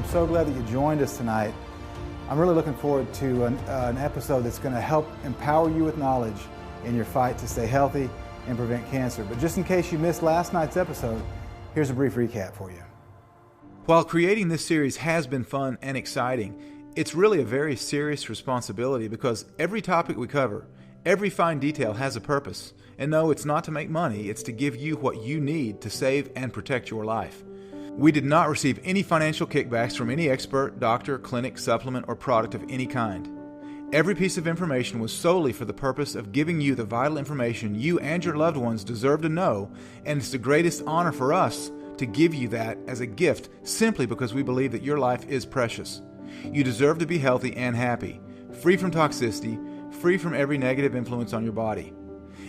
so glad that you joined us tonight. I'm really looking forward to an episode that's going to help empower you with knowledge in your fight to stay healthy and prevent cancer. But just in case you missed last night's episode, here's a brief recap for you. While creating this series has been fun and exciting, it's really a very serious responsibility because every topic we cover, every fine detail has a purpose. And no, it's not to make money, it's to give you what you need to save and protect your life. We did not receive any financial kickbacks from any expert, doctor, clinic, supplement, or product of any kind. Every piece of information was solely for the purpose of giving you the vital information you and your loved ones deserve to know, and it's the greatest honor for us to give you that as a gift simply because we believe that your life is precious. You deserve to be healthy and happy, free from toxicity, free from every negative influence on your body.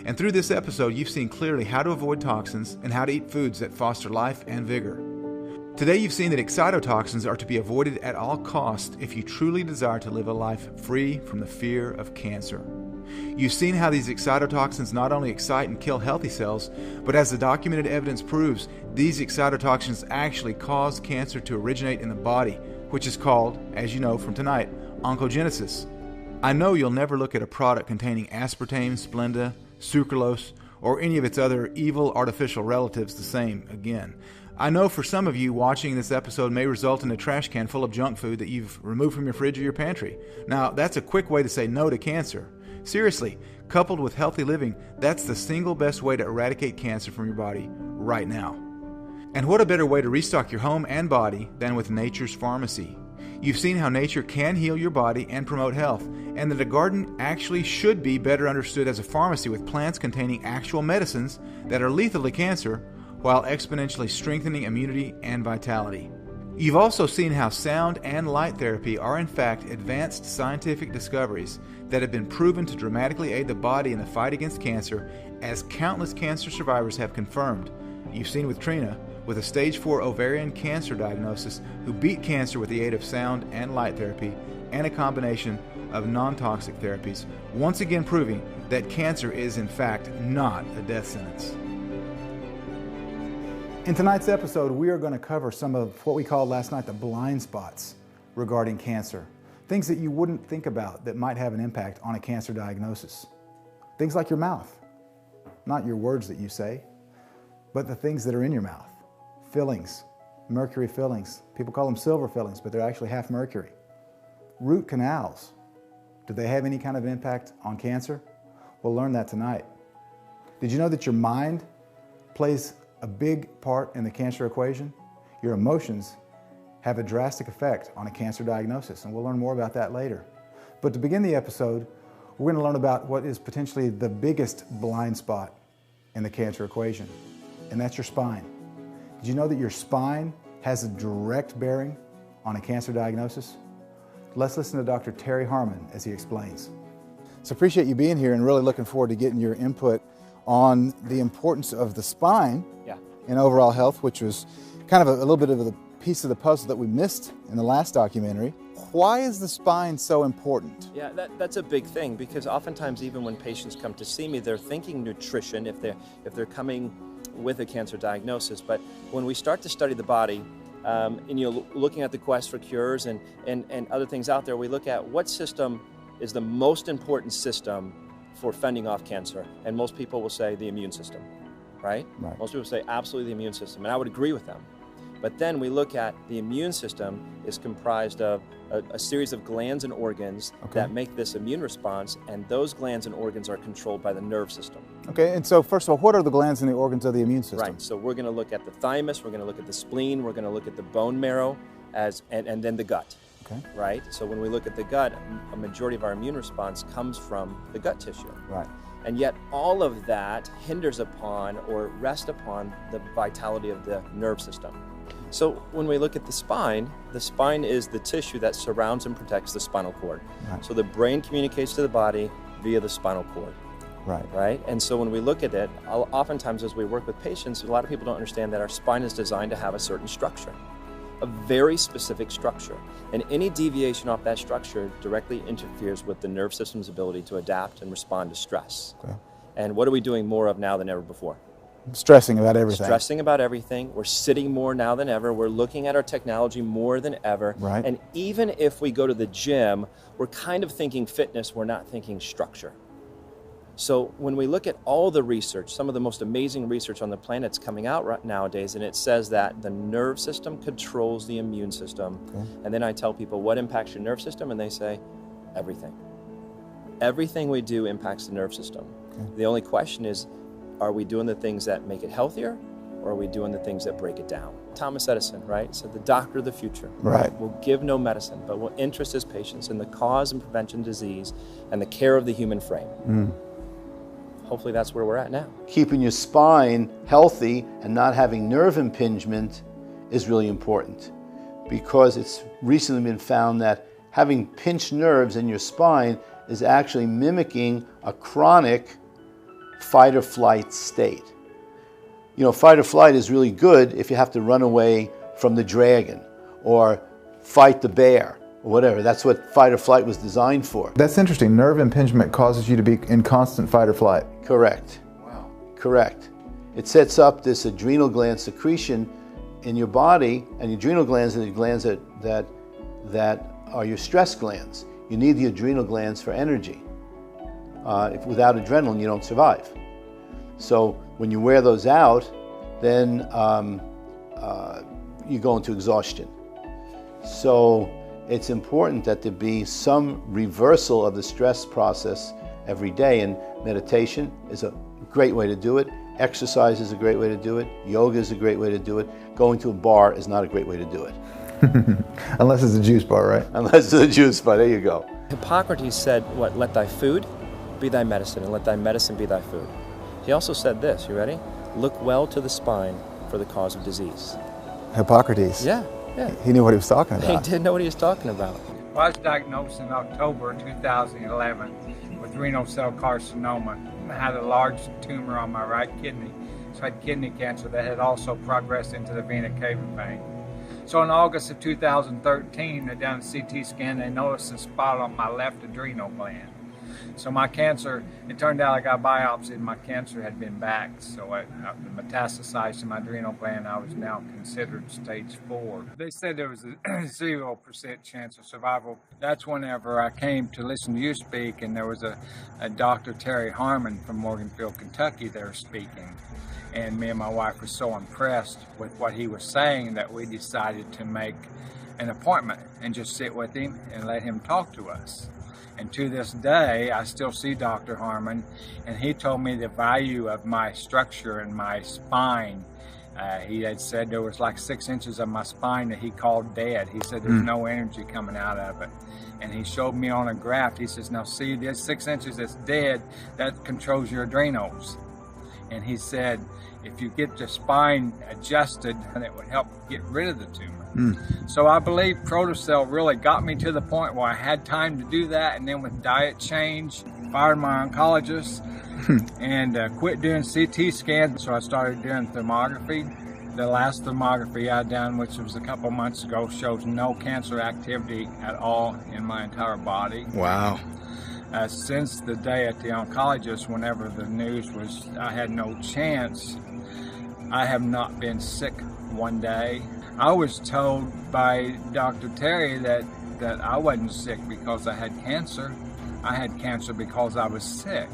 And through this episode, you've seen clearly how to avoid toxins and how to eat foods that foster life and vigor. Today you've seen that excitotoxins are to be avoided at all costs if you truly desire to live a life free from the fear of cancer. You've seen how these excitotoxins not only excite and kill healthy cells, but as the documented evidence proves, these excitotoxins actually cause cancer to originate in the body, which is called, as you know from tonight, oncogenesis. I know you'll never look at a product containing aspartame, Splenda, sucralose, or any of its other evil artificial relatives the same again. I know for some of you, watching this episode may result in a trash can full of junk food that you've removed from your fridge or your pantry. Now, that's a quick way to say no to cancer. Seriously, coupled with healthy living, that's the single best way to eradicate cancer from your body right now. And what a better way to restock your home and body than with nature's pharmacy. You've seen how nature can heal your body and promote health, and that a garden actually should be better understood as a pharmacy with plants containing actual medicines that are lethal to cancer, while exponentially strengthening immunity and vitality. You've also seen how sound and light therapy are in fact advanced scientific discoveries that have been proven to dramatically aid the body in the fight against cancer, as countless cancer survivors have confirmed. You've seen with Trina, with a stage 4 ovarian cancer diagnosis, who beat cancer with the aid of sound and light therapy and a combination of non-toxic therapies, once again proving that cancer is in fact not a death sentence. In tonight's episode, we are going to cover some of what we called last night the blind spots regarding cancer. Things that you wouldn't think about that might have an impact on a cancer diagnosis. Things like your mouth. Not your words that you say, but the things that are in your mouth. Fillings, mercury fillings. People call them silver fillings, but they're actually half mercury. Root canals. Do they have any kind of impact on cancer? We'll learn that tonight. Did you know that your mind plays a big part in the cancer equation? Your emotions have a drastic effect on a cancer diagnosis, and we'll learn more about that later. But to begin the episode, we're going to learn about what is potentially the biggest blind spot in the cancer equation, and that's your spine. Did you know that your spine has a direct bearing on a cancer diagnosis? Let's listen to Dr. Terry Harmon as he explains. So appreciate you being here and really looking forward to getting your input on the importance of the spine in overall health, which was kind of a little bit of the piece of the puzzle that we missed in the last documentary. Why is the spine so important? Yeah, that's a big thing, because oftentimes even when patients come to see me, they're thinking nutrition if they're coming with a cancer diagnosis. But when we start to study the body, and looking at the quest for cures and other things out there, we look at what system is the most important system for fending off cancer, and most people will say the immune system, right? Most people say absolutely the immune system, and I would agree with them. But then we look at the immune system is comprised of a series of glands and organs that make this immune response, and those glands and organs are controlled by the nerve system. Okay, and so first of all, what are the glands and the organs of the immune system? Right, so we're going to look at the thymus, we're going to look at the spleen, we're going to look at the bone marrow, and then the gut. Okay. Right? So when we look at the gut, a majority of our immune response comes from the gut tissue. Right. And yet all of that hinders upon or rests upon the vitality of the nerve system. So when we look at the spine is the tissue that surrounds and protects the spinal cord. Right. So the brain communicates to the body via the spinal cord. Right? And so when we look at it, oftentimes as we work with patients, a lot of people don't understand that our spine is designed to have a certain structure. A very specific structure, and any deviation off that structure directly interferes with the nerve system's ability to adapt and respond to stress. Okay. And what are we doing more of now than ever before? Stressing about everything. Stressing about everything. We're sitting more now than ever. We're looking at our technology more than ever. Right. And even if we go to the gym, we're kind of thinking fitness, we're not thinking structure. So when we look at all the research, some of the most amazing research on the planet's coming out right nowadays, and it says that the nerve system controls the immune system. Okay. And then I tell people, what impacts your nerve system? And they say, everything. Everything we do impacts the nerve system. Okay. The only question is, are we doing the things that make it healthier, or are we doing the things that break it down? Thomas Edison, right, said the doctor of the future. Right. Will give no medicine, but will interest his patients in the cause and prevention of disease and the care of the human frame. Mm. Hopefully that's where we're at now. Keeping your spine healthy and not having nerve impingement is really important, because it's recently been found that having pinched nerves in your spine is actually mimicking a chronic fight or flight state. You know, fight or flight is really good if you have to run away from the dragon or fight the bear or whatever. That's what fight or flight was designed for. That's interesting. Nerve impingement causes you to be in constant fight or flight. Correct. Wow. Correct. It sets up this adrenal gland secretion in your body, and the adrenal glands are the glands that are your stress glands. You need the adrenal glands for energy. Without adrenaline, you don't survive. So when you wear those out, then you go into exhaustion. So it's important that there be some reversal of the stress process every day, and meditation is a great way to do it. Exercise is a great way to do it. Yoga is a great way to do it. Going to a bar is not a great way to do it. Unless it's a juice bar, right? Unless it's a juice bar, there you go. Hippocrates said, what, let thy food be thy medicine, and let thy medicine be thy food. He also said this, you ready? Look well to the spine for the cause of disease. Hippocrates. Yeah, yeah. He knew what he was talking He about. did know what he was talking about. I was diagnosed in October 2011 with renal cell carcinoma. I had a large tumor on my right kidney, so I had kidney cancer that had also progressed into the vena cava vein. So in August of 2013, they done a CT scan, they noticed a spot on my left adrenal gland. So my cancer, it turned out I got biopsy and my cancer had been back. So it metastasized to my adrenal gland. I was now considered stage 4. They said there was a 0% chance of survival. That's whenever I came to listen to you speak, and there was a Dr. Terry Harmon from Morganfield, Kentucky there speaking. And me and my wife were so impressed with what he was saying that we decided to make an appointment and just sit with him and let him talk to us. And to this day, I still see Dr. Harmon, and he told me the value of my structure and my spine. He had said there was like 6 inches of my spine that he called dead. He said there's no energy coming out of it. And he showed me on a graph, he says, now see this 6 inches that's dead, that controls your adrenals. And he said, if you get the spine adjusted, then it would help get rid of the tumor. So I believe Protocell really got me to the point where I had time to do that, and then with diet change, fired my oncologist and quit doing CT scans. So I started doing thermography. The last thermography I done, which was a couple months ago, shows no cancer activity at all in my entire body. Wow. Since the day at the oncologist, whenever the news was I had no chance, I have not been sick one day. I was told by Dr. Terry that I wasn't sick because I had cancer. I had cancer because I was sick.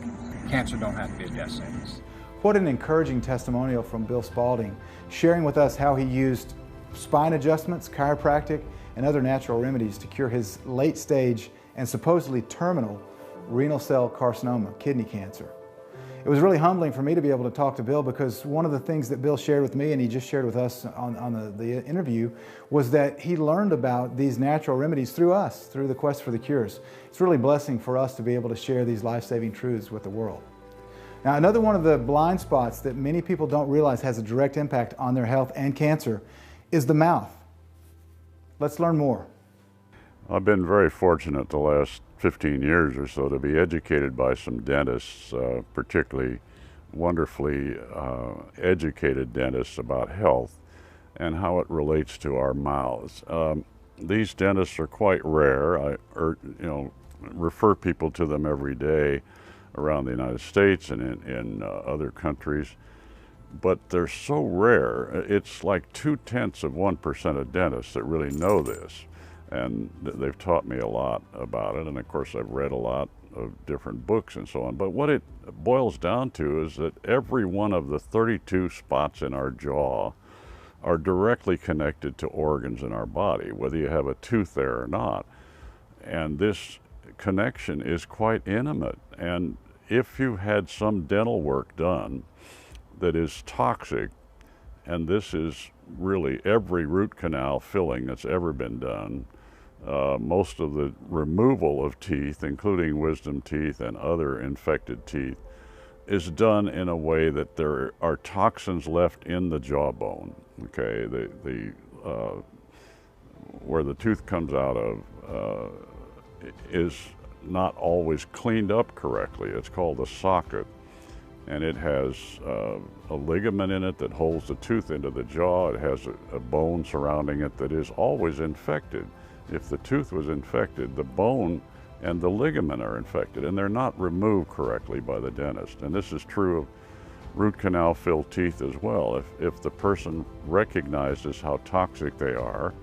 Cancer don't have to be a death sentence. What an encouraging testimonial from Bill Spalding, sharing with us how he used spine adjustments, chiropractic, and other natural remedies to cure his late stage and supposedly terminal renal cell carcinoma, kidney cancer. It was really humbling for me to be able to talk to Bill, because one of the things that Bill shared with me, and he just shared with us on the interview, was that he learned about these natural remedies through us, through the quest for the cures. It's really a blessing for us to be able to share these life-saving truths with the world. Now, another one of the blind spots that many people don't realize has a direct impact on their health and cancer is the mouth. Let's learn more. I've been very fortunate the last 15 years or so to be educated by some dentists, particularly wonderfully educated dentists about health and how it relates to our mouths. These dentists are quite rare. I refer people to them every day around the United States and in other countries. but they're so rare. It's like 0.2% of dentists that really know this, and they've taught me a lot about it. And of course, I've read a lot of different books and so on. But what it boils down to is that every one of the 32 spots in our jaw are directly connected to organs in our body, whether you have a tooth there or not. And this connection is quite intimate. And if you had some dental work done that is toxic, and this is really every root canal filling that's ever been done, most of the removal of teeth, including wisdom teeth and other infected teeth, is done in a way that there are toxins left in the jawbone. Okay, where the tooth comes out of is not always cleaned up correctly. It's called the socket, and it has a ligament in it that holds the tooth into the jaw. It has a bone surrounding it that is always infected. If the tooth was infected, the bone and the ligament are infected, and they're not removed correctly by the dentist. And this is true of root canal filled teeth as well. If the person recognizes how toxic they are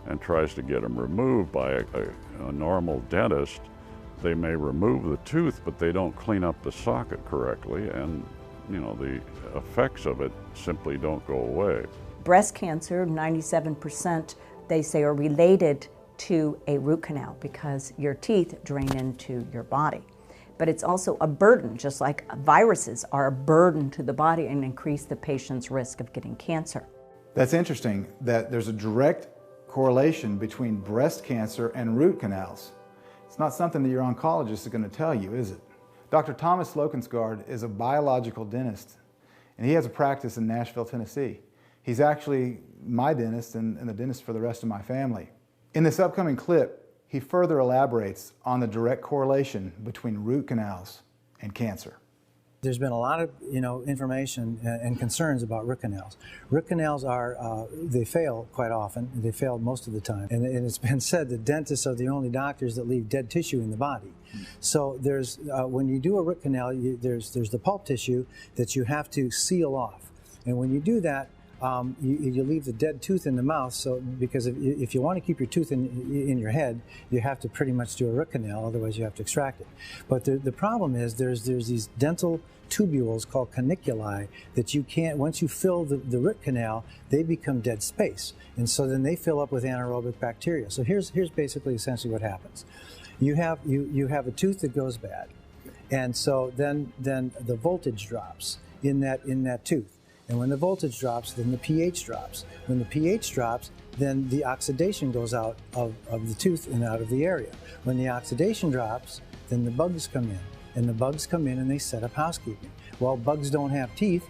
and tries to get them removed by a normal dentist, they may remove the tooth, but they don't clean up the socket correctly, and the effects of it simply don't go away. Breast cancer, 97% they say are related to a root canal because your teeth drain into your body. But it's also a burden, just like viruses are a burden to the body and increase the patient's risk of getting cancer. That's interesting that there's a direct correlation between breast cancer and root canals. It's not something that your oncologist is going to tell you, is it? Dr. Thomas Slocumsgaard is a biological dentist, and he has a practice in Nashville, Tennessee. He's actually my dentist and the dentist for the rest of my family. In this upcoming clip, he further elaborates on the direct correlation between root canals and cancer. There's been a lot of information and concerns about root canals. Root canals they fail quite often. They fail most of the time. And it's been said that dentists are the only doctors that leave dead tissue in the body. So there's when you do a root canal, there's the pulp tissue that you have to seal off. And when you do that, you leave the dead tooth in the mouth. So because if you want to keep your tooth in your head, you have to pretty much do a root canal. Otherwise, you have to extract it. But the problem is there's these dental tubules called caniculi that you can't. Once you fill the root canal, they become dead space, and so then they fill up with anaerobic bacteria. So here's basically essentially what happens. You have a tooth that goes bad, and so then the voltage drops in that tooth. And when the voltage drops, then the pH drops. When the pH drops, then the oxidation goes out of the tooth and out of the area. When the oxidation drops, then the bugs come in. And the bugs come in and they set up housekeeping. Well, bugs don't have teeth,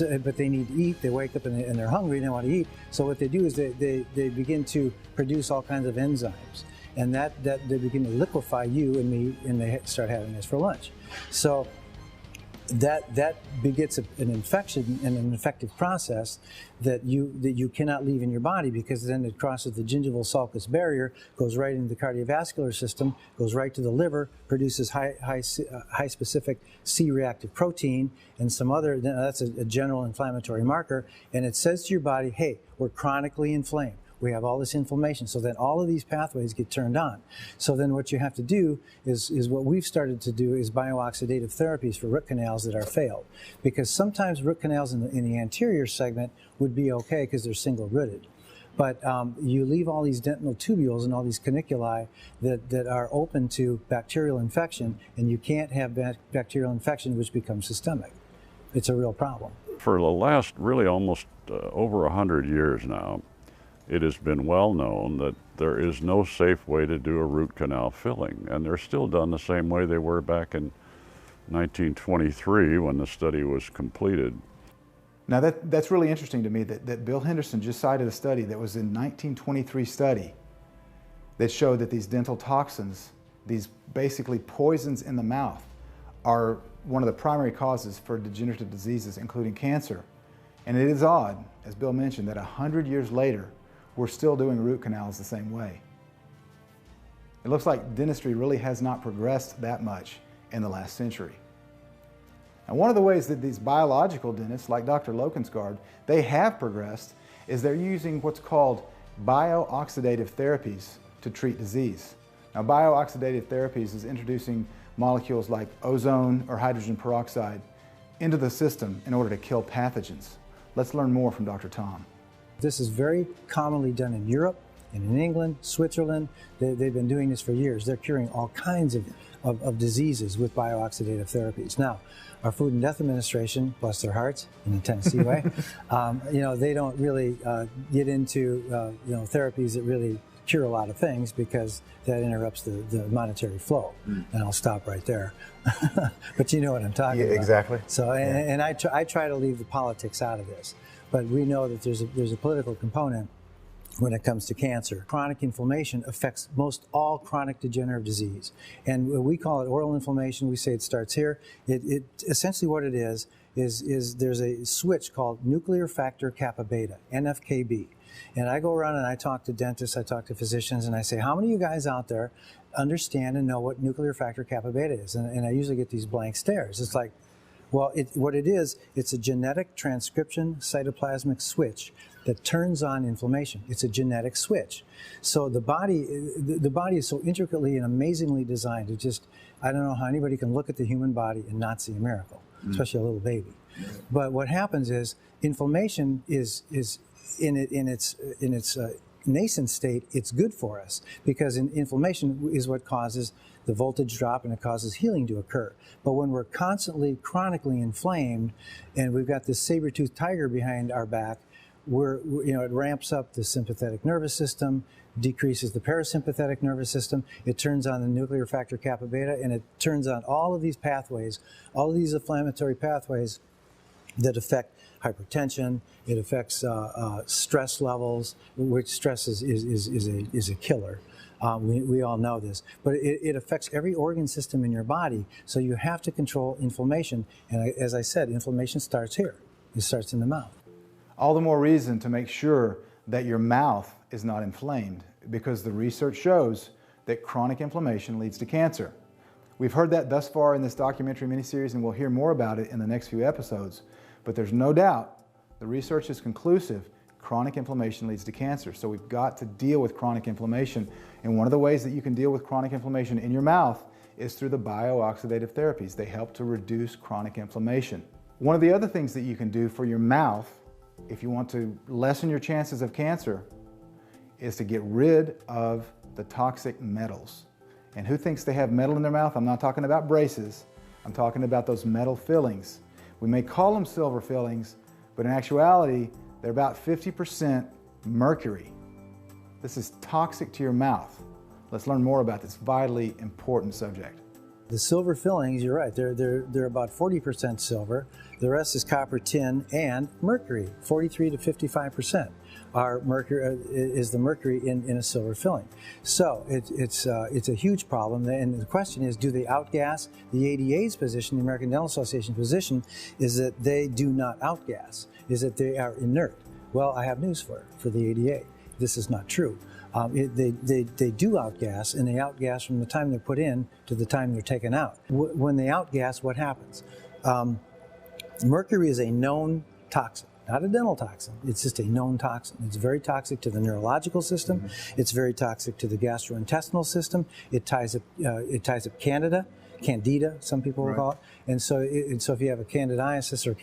but they need to eat. They wake up and they're hungry and they want to eat. So what they do is they begin to produce all kinds of enzymes. And that they begin to liquefy you and me, and they start having us for lunch. So that begets an infection and an infective process that you cannot leave in your body, because then it crosses the gingival sulcus barrier, goes right into the cardiovascular system, goes right to the liver, produces high specific C-reactive protein and some other. That's a general inflammatory marker, and it says to your body, hey, we're chronically inflamed. We have all this inflammation. So then all of these pathways get turned on. So then what you have to do is what we've started to do is biooxidative therapies for root canals that are failed. Because sometimes root canals in the anterior segment would be okay because they're single rooted. But you leave all these dental tubules and all these caniculi that are open to bacterial infection, and you can't have bacterial infection which becomes systemic. It's a real problem. For the last really almost over 100 years now, it has been well known that there is no safe way to do a root canal filling, and they're still done the same way they were back in 1923 when the study was completed. Now that's really interesting to me that Bill Henderson just cited a study that was in 1923 study that showed that these dental toxins, these basically poisons in the mouth, are one of the primary causes for degenerative diseases, including cancer. And it is odd, as Bill mentioned, that 100 years later, we're still doing root canals the same way. It looks like dentistry really has not progressed that much in the last century. And one of the ways that these biological dentists, like Dr. Lokensgaard, they have progressed is they're using what's called bio-oxidative therapies to treat disease. Now, bio-oxidative therapies is introducing molecules like ozone or hydrogen peroxide into the system in order to kill pathogens. Let's learn more from Dr. Tom. This is very commonly done in Europe and in England, Switzerland. They've been doing this for years. They're curing all kinds of diseases with bio-oxidative therapies. Now, our Food and Death Administration, bless their hearts, in a Tennessee way, they don't really get into therapies that really cure a lot of things, because that interrupts the monetary flow. And I'll stop right there. But you know what I'm talking about. Exactly. So, and I try to leave the politics out of this. But we know that there's a political component when it comes to cancer. Chronic inflammation affects most all chronic degenerative disease. And we call it oral inflammation. We say it starts here. It essentially what it is there's a switch called nuclear factor kappa beta, NFKB. And I go around and I talk to dentists, I talk to physicians, and I say, how many of you guys out there understand and know what nuclear factor kappa beta is? And I usually get these blank stares. It's like, well, what it is, it's a genetic transcription cytoplasmic switch that turns on inflammation. It's a genetic switch. So the body is so intricately and amazingly designed. It just, I don't know how anybody can look at the human body and not see a miracle, especially a little baby. But what happens is inflammation is in its nascent state, it's good for us, because inflammation is what causes the voltage drop and it causes healing to occur. But when we're constantly chronically inflamed and we've got this saber-toothed tiger behind our back, it ramps up the sympathetic nervous system, decreases the parasympathetic nervous system, it turns on the nuclear factor kappa beta, and it turns on all of these pathways, all of these inflammatory pathways that affect hypertension. It affects stress levels, which stress is a killer. We all know this, but it affects every organ system in your body. So you have to control inflammation. And as I said, inflammation starts here. It starts in the mouth. All the more reason to make sure that your mouth is not inflamed, because the research shows that chronic inflammation leads to cancer. We've heard that thus far in this documentary miniseries, and we'll hear more about it in the next few episodes. But there's no doubt, the research is conclusive, chronic inflammation leads to cancer. So we've got to deal with chronic inflammation. And one of the ways that you can deal with chronic inflammation in your mouth is through the bio-oxidative therapies. They help to reduce chronic inflammation. One of the other things that you can do for your mouth, if you want to lessen your chances of cancer, is to get rid of the toxic metals. And who thinks they have metal in their mouth? I'm not talking about braces. I'm talking about those metal fillings. We may call them silver fillings, but in actuality, they're about 50% mercury. This is toxic to your mouth. Let's learn more about this vitally important subject. The silver fillings, you're right, they're about 40% silver. The rest is copper, tin, and mercury. 43 to 55% is the mercury in a silver filling. So it's a huge problem. And the question is, do they outgas? The ADA's position, the American Dental Association position, is that they do not outgas, is that they are inert. Well, I have news for the ADA. This is not true. They do outgas, and they outgas from the time they're put in to the time they're taken out. When they outgas, what happens? Mercury is a known toxin, not a dental toxin. It's just a known toxin. It's very toxic to the neurological system. It's very toxic to the gastrointestinal system. It ties up Candida, some people will call it. And so if you have a candidiasis or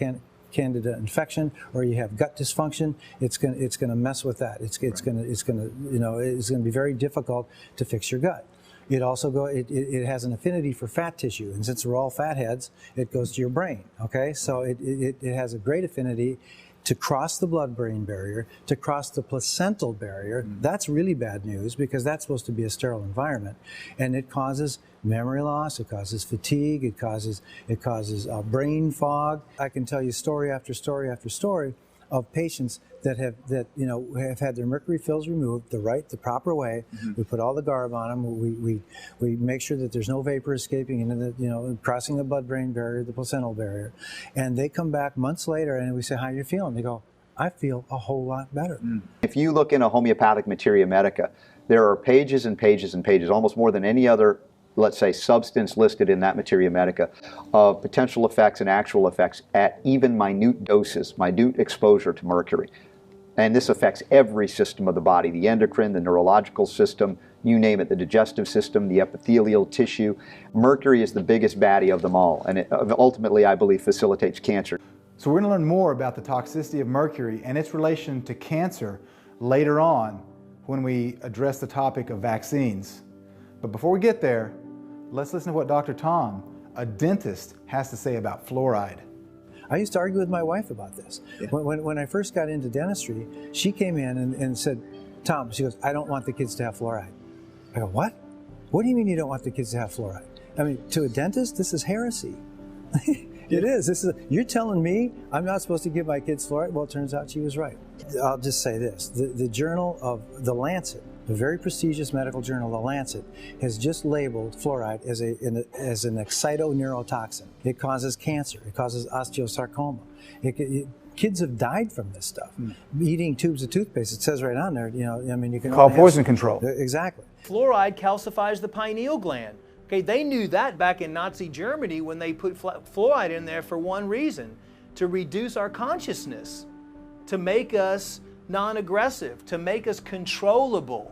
Candida infection, or you have gut dysfunction, it's going to mess with that. It's going to be very difficult to fix your gut. It also it has an affinity for fat tissue, and since we're all fatheads, it goes to your brain. Okay, so it has a great affinity to cross the blood-brain barrier, to cross the placental barrier. That's really bad news, because that's supposed to be a sterile environment, and it causes memory loss, it causes fatigue, it causes brain fog. I can tell you story after story after story of patients that have had their mercury fills removed the proper way. We put all the garb on them. We make sure that there's no vapor escaping into the crossing the blood-brain barrier, the placental barrier, and they come back months later and we say, "How are you feeling?" They go, "I feel a whole lot better." If you look in a homeopathic materia medica, there are pages and pages and pages, almost more than any other let's say, substance listed in that materia medica of potential effects and actual effects at even minute doses, minute exposure to mercury. And this affects every system of the body, the endocrine, the neurological system, you name it, the digestive system, the epithelial tissue. Mercury is the biggest baddie of them all, and it ultimately, I believe, facilitates cancer. So we're going to learn more about the toxicity of mercury and its relation to cancer later on when we address the topic of vaccines. But before we get there, let's listen to what Dr. Tom, a dentist, has to say about fluoride. I used to argue with my wife about this. Yeah. When I first got into dentistry, she came in and said, Tom, she goes, I don't want the kids to have fluoride. I go, what? What do you mean you don't want the kids to have fluoride? I mean, to a dentist, this is heresy. It is. You're telling me I'm not supposed to give my kids fluoride? Well, it turns out she was right. I'll just say this. The journal of The Lancet, the very prestigious medical journal, The Lancet, has just labeled fluoride as an excitoneurotoxin. It causes cancer. It causes osteosarcoma. Kids have died from this stuff. Eating tubes of toothpaste, it says right on there, you know, I mean, you can call poison control. Exactly. Fluoride calcifies the pineal gland. Okay, they knew that back in Nazi Germany when they put fluoride in there for one reason, to reduce our consciousness, to make us non-aggressive, to make us controllable,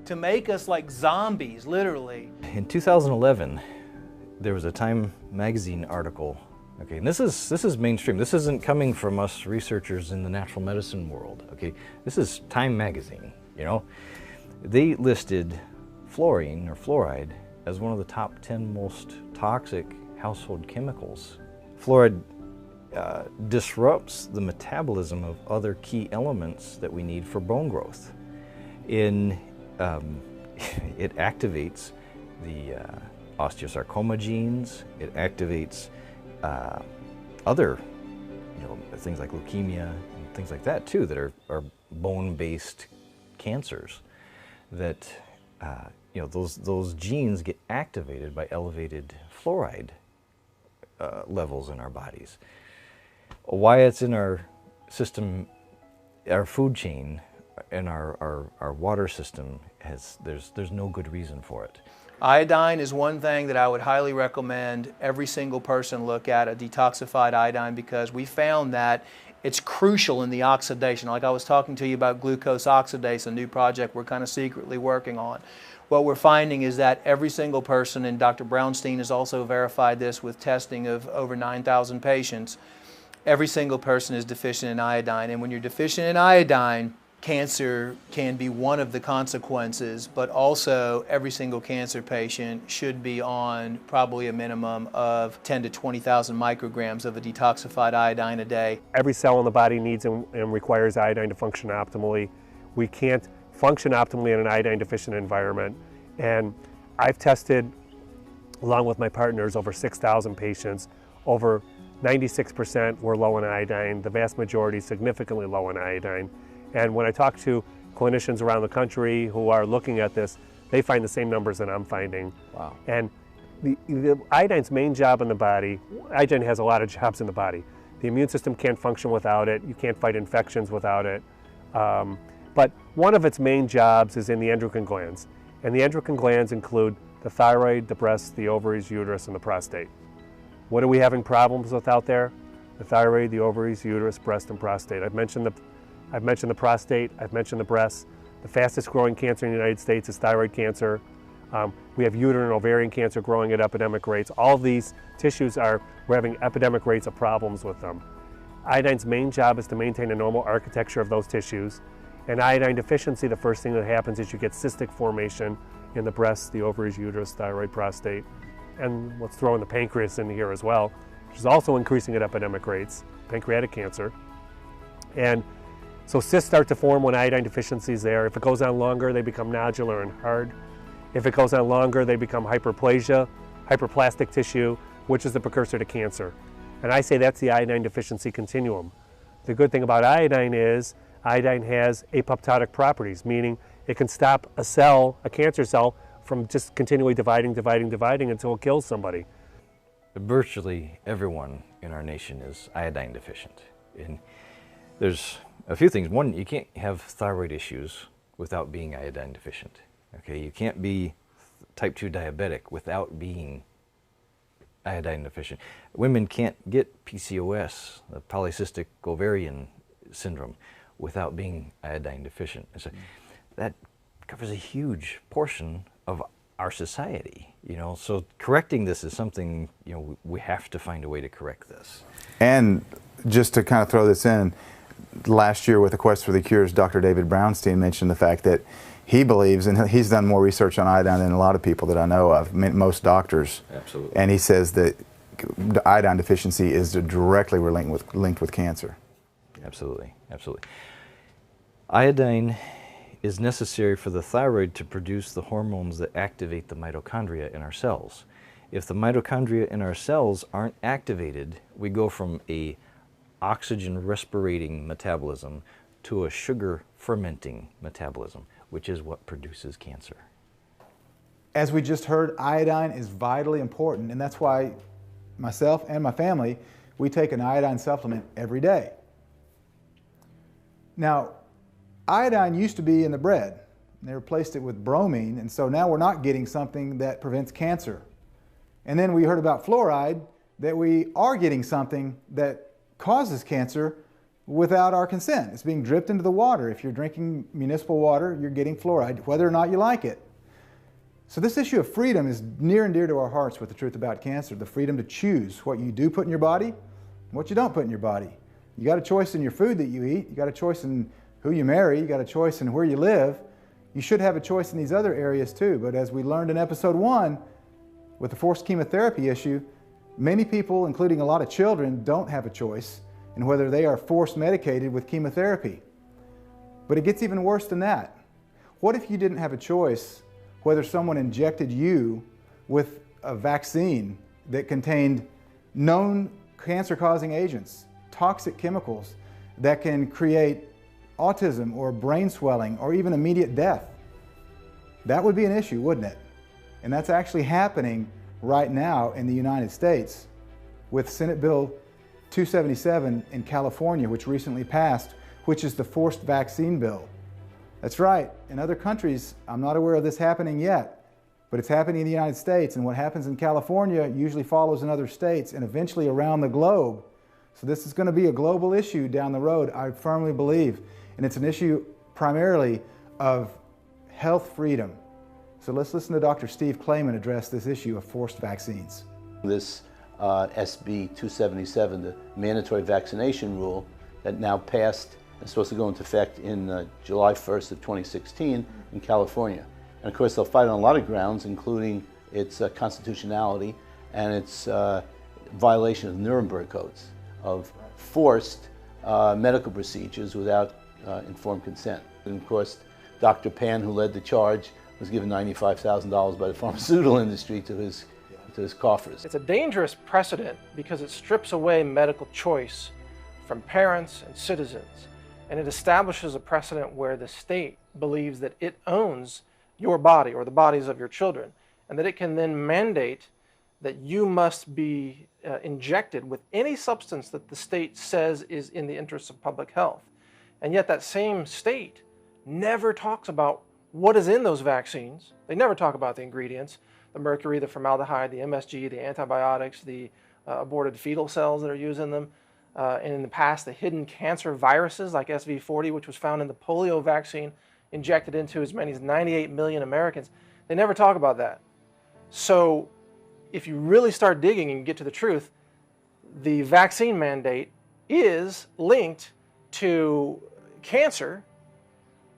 to make us like zombies, literally. In 2011, there was a Time magazine article. Okay, and this is mainstream. This isn't coming from us researchers in the natural medicine world. Okay, this is Time magazine. You know, they listed fluorine or fluoride as one of the top 10 most toxic household chemicals. Fluoride disrupts the metabolism of other key elements that we need for bone growth. It activates the osteosarcoma genes. It activates other, things like leukemia and things like that too, that are bone-based cancers. That those genes get activated by elevated fluoride levels in our bodies. Why it's in our system, our food chain, and our water system, there's no good reason for it. Iodine is one thing that I would highly recommend every single person look at, a detoxified iodine, because we found that it's crucial in the oxidation. Like I was talking to you about glucose oxidase, a new project we're kind of secretly working on. What we're finding is that every single person, and Dr. Brownstein has also verified this with testing of over 9,000 patients, every single person is deficient in iodine. And when you're deficient in iodine, cancer can be one of the consequences, but also every single cancer patient should be on probably a minimum of 10 to 20,000 micrograms of a detoxified iodine a day. Every cell in the body needs and requires iodine to function optimally. We can't function optimally in an iodine deficient environment. And I've tested, along with my partners, over 6,000 patients. Over 96% were low in iodine, the vast majority significantly low in iodine. And when I talk to clinicians around the country who are looking at this, they find the same numbers that I'm finding. Wow. And the iodine's main job in the body, iodine has a lot of jobs in the body. The immune system can't function without it. You can't fight infections without it. But one of its main jobs is in the endocrine glands. And the endocrine glands include the thyroid, the breast, the ovaries, uterus, and the prostate. What are we having problems with out there? The thyroid, the ovaries, uterus, breast, and prostate. I've mentioned the prostate, I've mentioned the breast. The fastest growing cancer in the United States is thyroid cancer. We have uterine and ovarian cancer growing at epidemic rates. All of these tissues we're having epidemic rates of problems with them. Iodine's main job is to maintain a normal architecture of those tissues. And iodine deficiency, the first thing that happens is you get cystic formation in the breast, the ovaries, uterus, thyroid, prostate. And let's throw in the pancreas in here as well, which is also increasing at epidemic rates, pancreatic cancer. And so cysts start to form when iodine deficiency is there. If it goes on longer, they become nodular and hard. If it goes on longer, they become hyperplasia, hyperplastic tissue, which is the precursor to cancer. And I say that's the iodine deficiency continuum. The good thing about iodine is iodine has apoptotic properties, meaning it can stop a cell, a cancer cell, from just continually dividing until it kills somebody. Virtually everyone in our nation is iodine deficient. And there's a few things. One, you can't have thyroid issues without being iodine deficient. Okay, you can't be type 2 diabetic without being iodine deficient. Women can't get PCOS, the polycystic ovarian syndrome, without being iodine deficient. And so that covers a huge portion of our society, you know. So correcting this is something, you know, we have to find a way to correct this. And just to kind of throw this in, last year with the Quest for the Cures, Dr. David Brownstein mentioned the fact that he believes, and he's done more research on iodine than a lot of people that I know of, most doctors. Absolutely. And he says that iodine deficiency is directly linked with cancer. Absolutely, absolutely. Iodine is necessary for the thyroid to produce the hormones that activate the mitochondria in our cells. If the mitochondria in our cells aren't activated, we go from a oxygen respirating metabolism to a sugar fermenting metabolism, which is what produces cancer. As we just heard, iodine is vitally important, and that's why myself and my family, we take an iodine supplement every day. Now, iodine used to be in the bread, and they replaced it with bromine, and so now we're not getting something that prevents cancer. And then we heard about fluoride, that we are getting something that causes cancer without our consent. It's being dripped into the water. If you're drinking municipal water, you're getting fluoride, whether or not you like it. So this issue of freedom is near and dear to our hearts with the truth about cancer, the freedom to choose what you do put in your body and what you don't put in your body. You got a choice in your food that you eat. You got a choice in who you marry. You got a choice in where you live. You should have a choice in these other areas too. But as we learned in episode 1 with the forced chemotherapy issue, many people, including a lot of children, don't have a choice in whether they are forced medicated with chemotherapy. But it gets even worse than that. What if you didn't have a choice whether someone injected you with a vaccine that contained known cancer-causing agents, toxic chemicals that can create autism or brain swelling or even immediate death? That would be an issue, wouldn't it? And that's actually happening right now in the United States with Senate Bill 277 in California, which recently passed, which is the forced vaccine bill. That's right. In other countries, I'm not aware of this happening yet, but it's happening in the United States, and what happens in California usually follows in other states and eventually around the globe. So this is going to be a global issue down the road, I firmly believe, and it's an issue primarily of health freedom. So let's listen to Dr. Steve Klayman address this issue of forced vaccines. This SB 277, the mandatory vaccination rule that now passed and supposed to go into effect in July 1st of 2016 in California. And of course they'll fight on a lot of grounds, including its constitutionality and its violation of the Nuremberg codes of forced medical procedures without informed consent. And of course Dr. Pan, who led the charge, was given $95,000 by the pharmaceutical industry to his coffers. It's a dangerous precedent because it strips away medical choice from parents and citizens, and it establishes a precedent where the state believes that it owns your body or the bodies of your children, and that it can then mandate that you must be injected with any substance that the state says is in the interest of public health. And yet that same state never talks about what is in those vaccines. They never talk about the ingredients, the mercury, the formaldehyde, the MSG, the antibiotics, the aborted fetal cells that are used in them, and in the past the hidden cancer viruses like SV40, which was found in the polio vaccine injected into as many as 98 million Americans. They never talk about that. So if you really start digging and get to the truth, the vaccine mandate is linked to cancer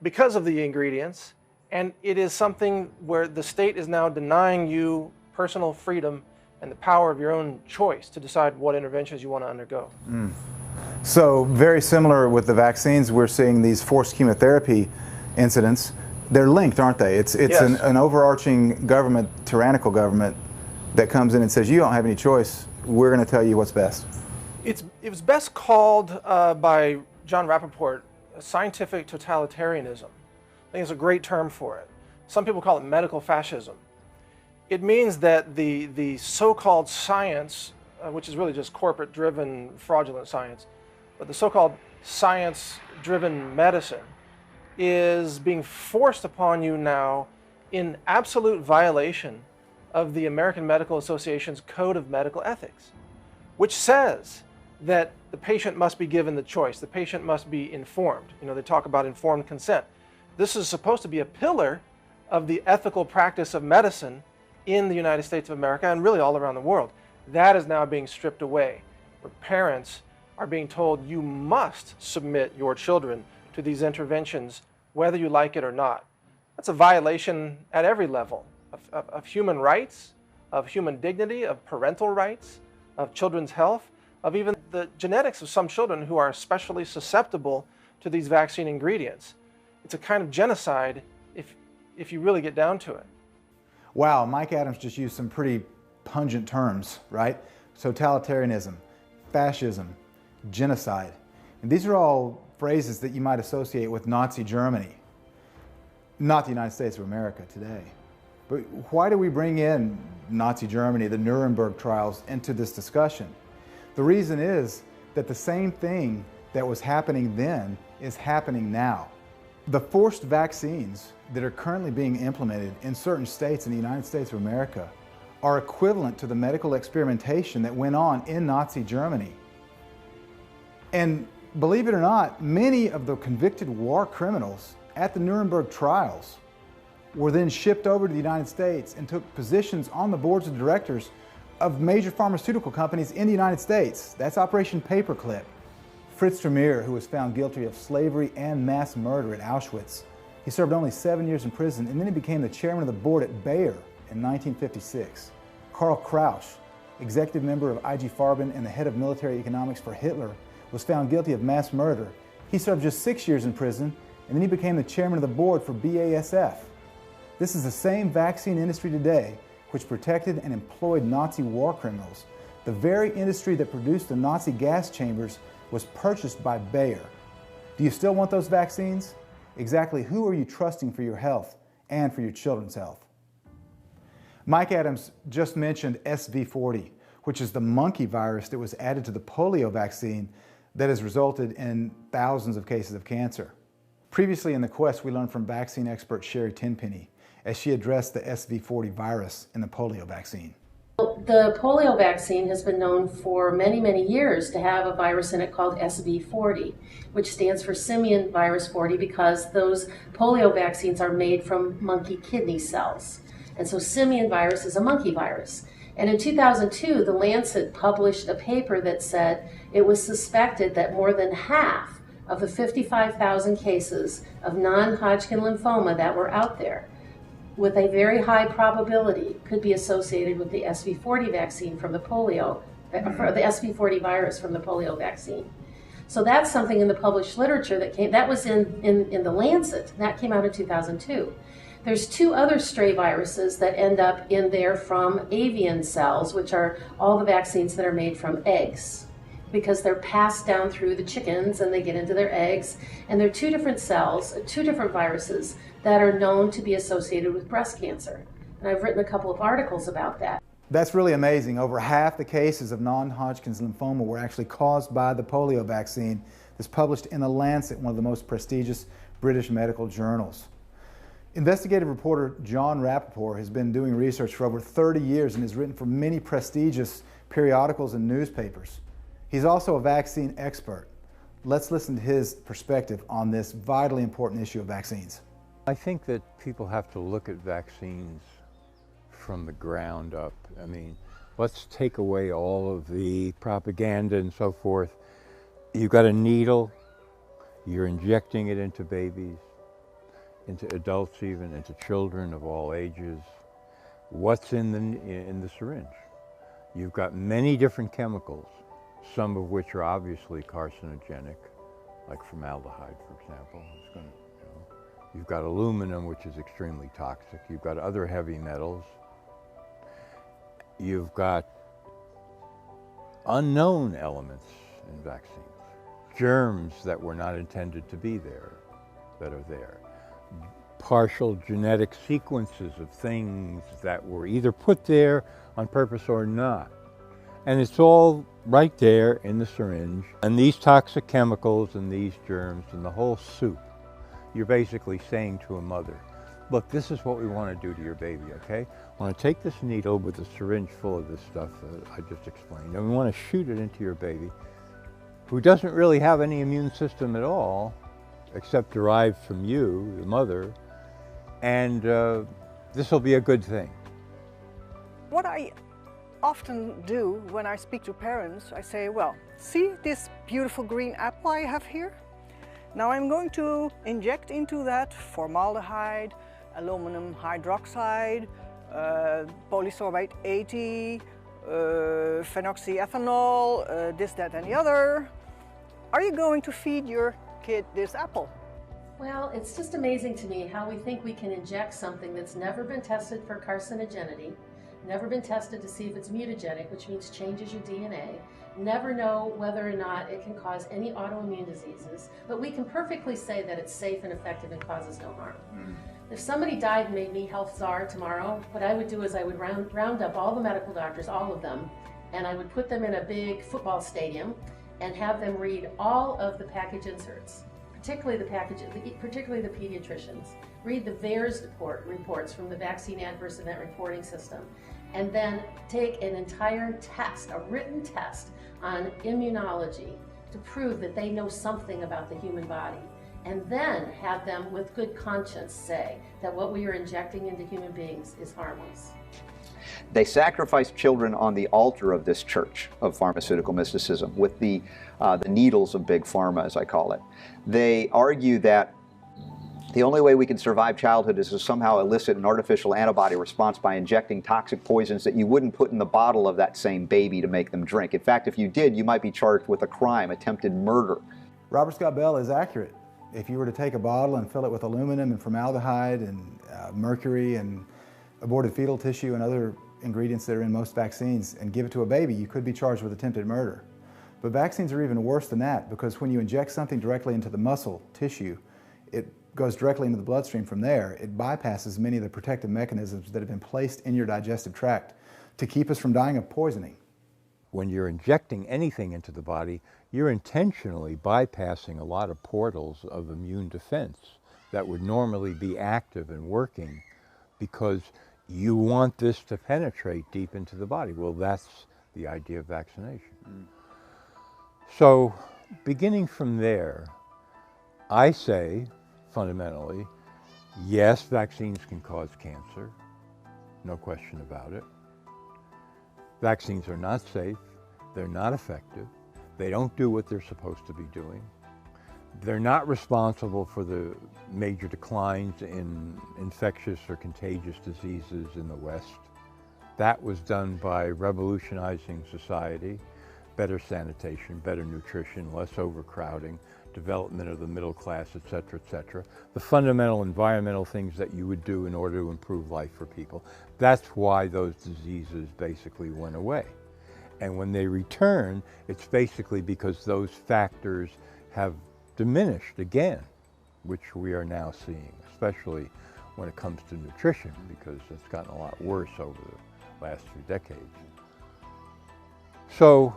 because of the ingredients, and it is something where the state is now denying you personal freedom and the power of your own choice to decide what interventions you want to undergo. So very similar with the vaccines, we're seeing these forced chemotherapy incidents. They're linked, aren't they? It's Yes. an overarching government, tyrannical government, that comes in and says, you don't have any choice. We're going to tell you what's best. It was best called by John Rappaport scientific totalitarianism. I think it's a great term for it. Some people call it medical fascism. It means that the so-called science, which is really just corporate-driven, fraudulent science, but the so-called science-driven medicine is being forced upon you now in absolute violation of the American Medical Association's Code of Medical Ethics, which says that the patient must be given the choice, the patient must be informed. You know, they talk about informed consent. This is supposed to be a pillar of the ethical practice of medicine in the United States of America and really all around the world. That is now being stripped away, where parents are being told you must submit your children to these interventions whether you like it or not. That's a violation at every level of human rights, of human dignity, of parental rights, of children's health, of even the genetics of some children who are especially susceptible to these vaccine ingredients. It's a kind of genocide if you really get down to it. Wow, Mike Adams just used some pretty pungent terms, right? Totalitarianism, fascism, genocide. And these are all phrases that you might associate with Nazi Germany, not the United States of America today. But why do we bring in Nazi Germany, the Nuremberg trials, into this discussion? The reason is that the same thing that was happening then is happening now. The forced vaccines that are currently being implemented in certain states in the United States of America are equivalent to the medical experimentation that went on in Nazi Germany. And believe it or not, many of the convicted war criminals at the Nuremberg trials were then shipped over to the United States and took positions on the boards of directors of major pharmaceutical companies in the United States. That's Operation Paperclip. Fritz Tremere, who was found guilty of slavery and mass murder at Auschwitz, he served only 7 years in prison, and then he became the chairman of the board at Bayer in 1956. Karl Krauss, executive member of IG Farben and the head of military economics for Hitler, was found guilty of mass murder. He served just 6 years in prison, and then he became the chairman of the board for BASF. This is the same vaccine industry today which protected and employed Nazi war criminals. The very industry that produced the Nazi gas chambers was purchased by Bayer. Do you still want those vaccines? Exactly who are you trusting for your health and for your children's health? Mike Adams just mentioned SV40, which is the monkey virus that was added to the polio vaccine that has resulted in thousands of cases of cancer. Previously in the Quest, we learned from vaccine expert Sherry Tenpenny as she addressed the SV40 virus in the polio vaccine. The polio vaccine has been known for many, many years to have a virus in it called SV40, which stands for simian virus 40 because those polio vaccines are made from monkey kidney cells. And so simian virus is a monkey virus. And in 2002, The Lancet published a paper that said it was suspected that more than half of the 55,000 cases of non-Hodgkin lymphoma that were out there with a very high probability could be associated with the SV40 vaccine from the polio, or the SV40 virus from the polio vaccine. So that's something in the published literature that came, that was in The Lancet, that came out in 2002. There's two other stray viruses that end up in there from avian cells, which are all the vaccines that are made from eggs, because they're passed down through the chickens and they get into their eggs. And they're two different cells, two different viruses that are known to be associated with breast cancer. And I've written a couple of articles about that. That's really amazing. Over half the cases of non-Hodgkin's lymphoma were actually caused by the polio vaccine that's published in The Lancet, one of the most prestigious British medical journals. Investigative reporter John Rappaport has been doing research for over 30 years and has written for many prestigious periodicals and newspapers. He's also a vaccine expert. Let's listen to his perspective on this vitally important issue of vaccines. I think that people have to look at vaccines from the ground up. I mean, let's take away all of the propaganda and so forth. You've got a needle, you're injecting it into babies, into adults even, into children of all ages. What's in the syringe? You've got many different chemicals, some of which are obviously carcinogenic, like formaldehyde, for example. You've got aluminum, which is extremely toxic. You've got other heavy metals. You've got unknown elements in vaccines, germs that were not intended to be there, that are there, partial genetic sequences of things that were either put there on purpose or not. And it's all right there in the syringe. And these toxic chemicals and these germs and the whole soup, you're basically saying to a mother, look, this is what we want to do to your baby, okay? I want to take this needle with a syringe full of this stuff that I just explained, and we want to shoot it into your baby, who doesn't really have any immune system at all, except derived from you, the mother, and this will be a good thing. What I often do when I speak to parents, I say, well, see this beautiful green apple I have here? Now I'm going to inject into that formaldehyde, aluminum hydroxide, polysorbate 80, phenoxyethanol, this, that and the other. Are you going to feed your kid this apple? Well, it's just amazing to me how we think we can inject something that's never been tested for carcinogenity, never been tested to see if it's mutagenic, which means changes your DNA, never know whether or not it can cause any autoimmune diseases, but we can perfectly say that it's safe and effective and causes no harm. If somebody died and made me health czar tomorrow, what I would do is I would round up all the medical doctors, all of them, and I would put them in a big football stadium and have them read all of the package inserts, particularly the pediatricians. Read the VAERS reports from the Vaccine Adverse Event Reporting System, and then take an entire test, a written test on immunology to prove that they know something about the human body, and then have them with good conscience say that what we are injecting into human beings is harmless. They sacrifice children on the altar of this church of pharmaceutical mysticism with the needles of big pharma, as I call it. They argue that the only way we can survive childhood is to somehow elicit an artificial antibody response by injecting toxic poisons that you wouldn't put in the bottle of that same baby to make them drink. In fact, if you did, you might be charged with a crime, attempted murder. Robert Scott Bell is accurate. If you were to take a bottle and fill it with aluminum and formaldehyde and mercury and aborted fetal tissue and other ingredients that are in most vaccines and give it to a baby, you could be charged with attempted murder. But vaccines are even worse than that, because when you inject something directly into the muscle tissue, it goes directly into the bloodstream from there. It bypasses many of the protective mechanisms that have been placed in your digestive tract to keep us from dying of poisoning. When you're injecting anything into the body, you're intentionally bypassing a lot of portals of immune defense that would normally be active and working because you want this to penetrate deep into the body. Well, that's the idea of vaccination. So, beginning from there, I say, fundamentally, yes, vaccines can cause cancer, no question about it. Vaccines are not safe, they're not effective, they don't do what they're supposed to be doing. They're not responsible for the major declines in infectious or contagious diseases in the West. That was done by revolutionizing society, better sanitation, better nutrition, less overcrowding, development of the middle class, etc., etc. The fundamental environmental things that you would do in order to improve life for people. That's why those diseases basically went away. And when they return, it's basically because those factors have diminished again, which we are now seeing, especially when it comes to nutrition, because it's gotten a lot worse over the last few decades. So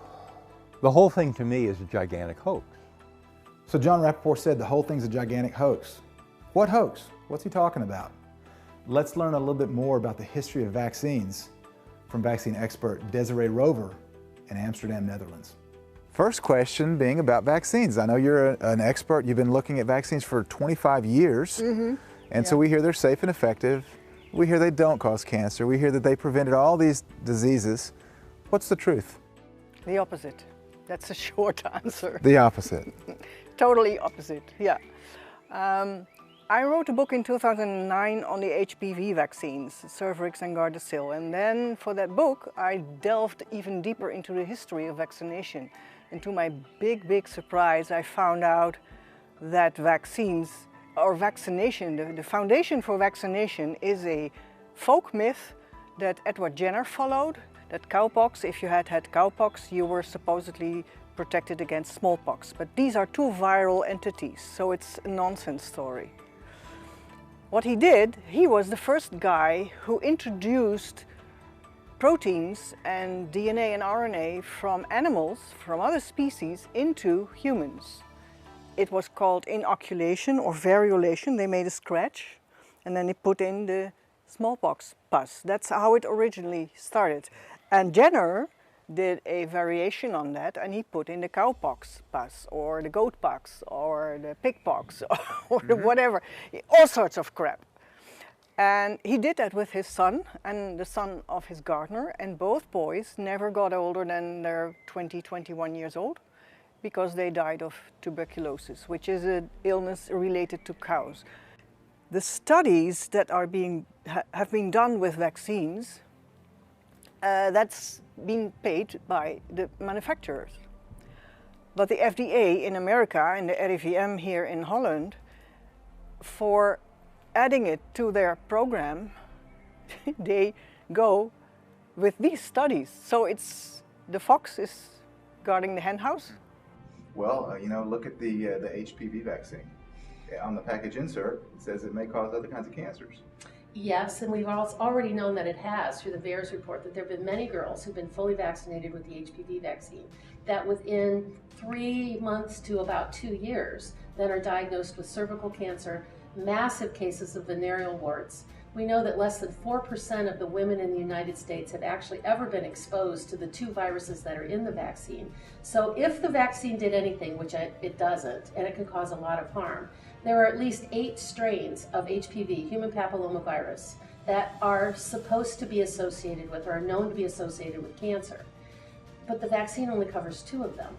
the whole thing to me is a gigantic hoax. So John Rappaport said the whole thing's a gigantic hoax. What hoax? What's he talking about? Let's learn a little bit more about the history of vaccines from vaccine expert Desiree Rover in Amsterdam, Netherlands. First question being about vaccines. I know you're an expert. You've been looking at vaccines for 25 years. And so we hear they're safe and effective. We hear they don't cause cancer. We hear that they prevented all these diseases. What's the truth? The opposite. That's a short answer. The opposite. Totally opposite, yeah. I wrote a book in 2009 on the HPV vaccines, Cervarix and Gardasil, and then for that book I delved even deeper into the history of vaccination. And to my big surprise, I found out that vaccines, or vaccination, the foundation for vaccination is a folk myth that Edward Jenner followed, that cowpox, if you had cowpox, you were supposedly protected against smallpox. But these are two viral entities, so it's a nonsense story. What he did, he was the first guy who introduced proteins and DNA and RNA from animals, from other species, into humans. It was called inoculation or variolation. They made a scratch and then he put in the smallpox pus. That's how it originally started. And Jenner did a variation on that, and he put in the cowpox pus, or the goat pox, or the pig pox, or whatever, all sorts of crap. And he did that with his son and the son of his gardener, and both boys never got older than their 20, 21 years old, because they died of tuberculosis, which is an illness related to cows. The studies that are have been done with vaccines, that's been paid by the manufacturers. But the FDA in America and the RIVM here in Holland, for adding it to their program, they go with these studies. So it's the fox is guarding the hen house. Well, you know, look at the HPV vaccine. On the package insert, it says it may cause other kinds of cancers. Yes, and we've already known that it has through the VAERS report, that there have been many girls who've been fully vaccinated with the HPV vaccine, that within 3 months to about 2 years, then are diagnosed with cervical cancer, massive cases of venereal warts. We know that less than 4% of the women in the United States have actually ever been exposed to the 2 viruses that are in the vaccine. So if the vaccine did anything, which it doesn't, and it can cause a lot of harm, there are at least 8 strains of HPV, human papillomavirus, that are supposed to be associated with, or are known to be associated with cancer. But the vaccine only covers 2 of them.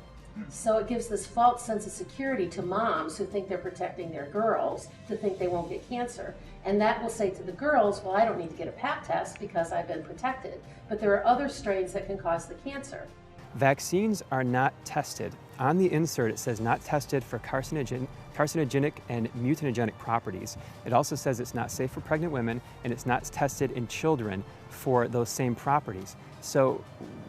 So it gives this false sense of security to moms who think they're protecting their girls, to think they won't get cancer. And that will say to the girls, well, I don't need to get a pap test because I've been protected. But there are other strains that can cause the cancer. Vaccines are not tested. On the insert, it says not tested for carcinogenic and mutagenic properties. It also says it's not safe for pregnant women, and it's not tested in children for those same properties. So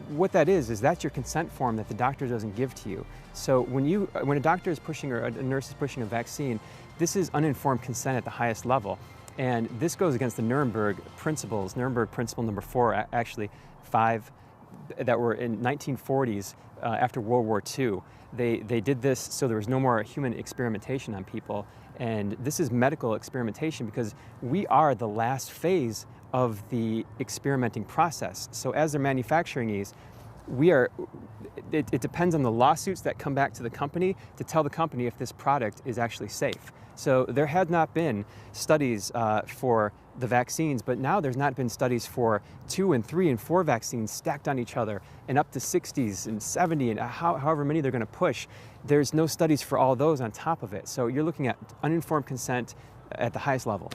what that is that's your consent form that the doctor doesn't give to you. So when a doctor is pushing, or a nurse is pushing a vaccine, this is uninformed consent at the highest level. And this goes against the Nuremberg principles, Nuremberg principle number 4, actually 5, that were in 1940s after World War II. They did this so there was no more human experimentation on people. And this is medical experimentation because we are the last phase of the experimenting process. So as they're manufacturing these, it depends on the lawsuits that come back to the company to tell the company if this product is actually safe. So there had not been studies for the vaccines, but now there's not been studies for 2 and 3 and 4 vaccines stacked on each other and up to 60s and 70 and however many they're going to push. There's no studies for all those on top of it. So you're looking at uninformed consent at the highest level.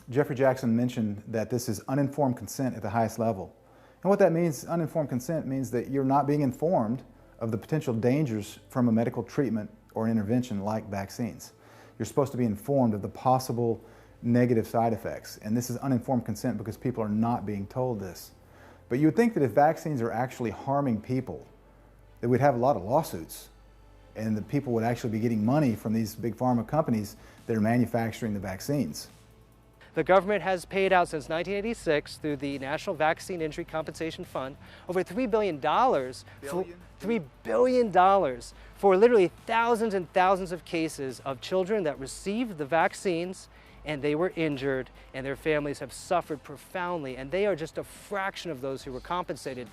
Jeffrey Jackson mentioned that this is uninformed consent at the highest level. And what that means, uninformed consent, means that you're not being informed of the potential dangers from a medical treatment or an intervention like vaccines. You're supposed to be informed of the possible negative side effects. And this is uninformed consent because people are not being told this. But you would think that if vaccines are actually harming people, that we'd have a lot of lawsuits and that people would actually be getting money from these big pharma companies that are manufacturing the vaccines. The government has paid out since 1986 through the National Vaccine Injury Compensation Fund over $3 billion, $3 billion for literally thousands and thousands of cases of children that received the vaccines and they were injured and their families have suffered profoundly, and they are just a fraction of those who were compensated.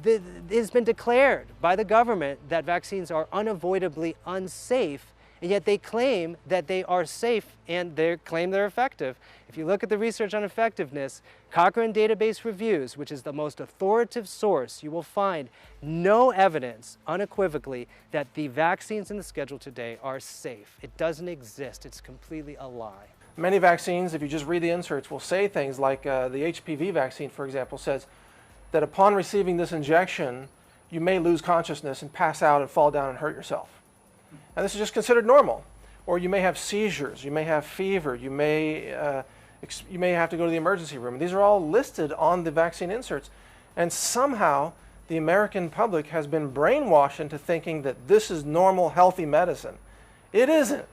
It has been declared by the government that vaccines are unavoidably unsafe, and yet they claim that they are safe and they claim they're effective. If you look at the research on effectiveness, Cochrane Database Reviews, which is the most authoritative source, you will find no evidence unequivocally that the vaccines in the schedule today are safe. It doesn't exist. It's completely a lie. Many vaccines, if you just read the inserts, will say things like the HPV vaccine, for example, says that upon receiving this injection, you may lose consciousness and pass out and fall down and hurt yourself. And this is just considered normal. Or you may have seizures, you may have fever, you may have to go to the emergency room. These are all listed on the vaccine inserts. And somehow the American public has been brainwashed into thinking that this is normal, healthy medicine. It isn't.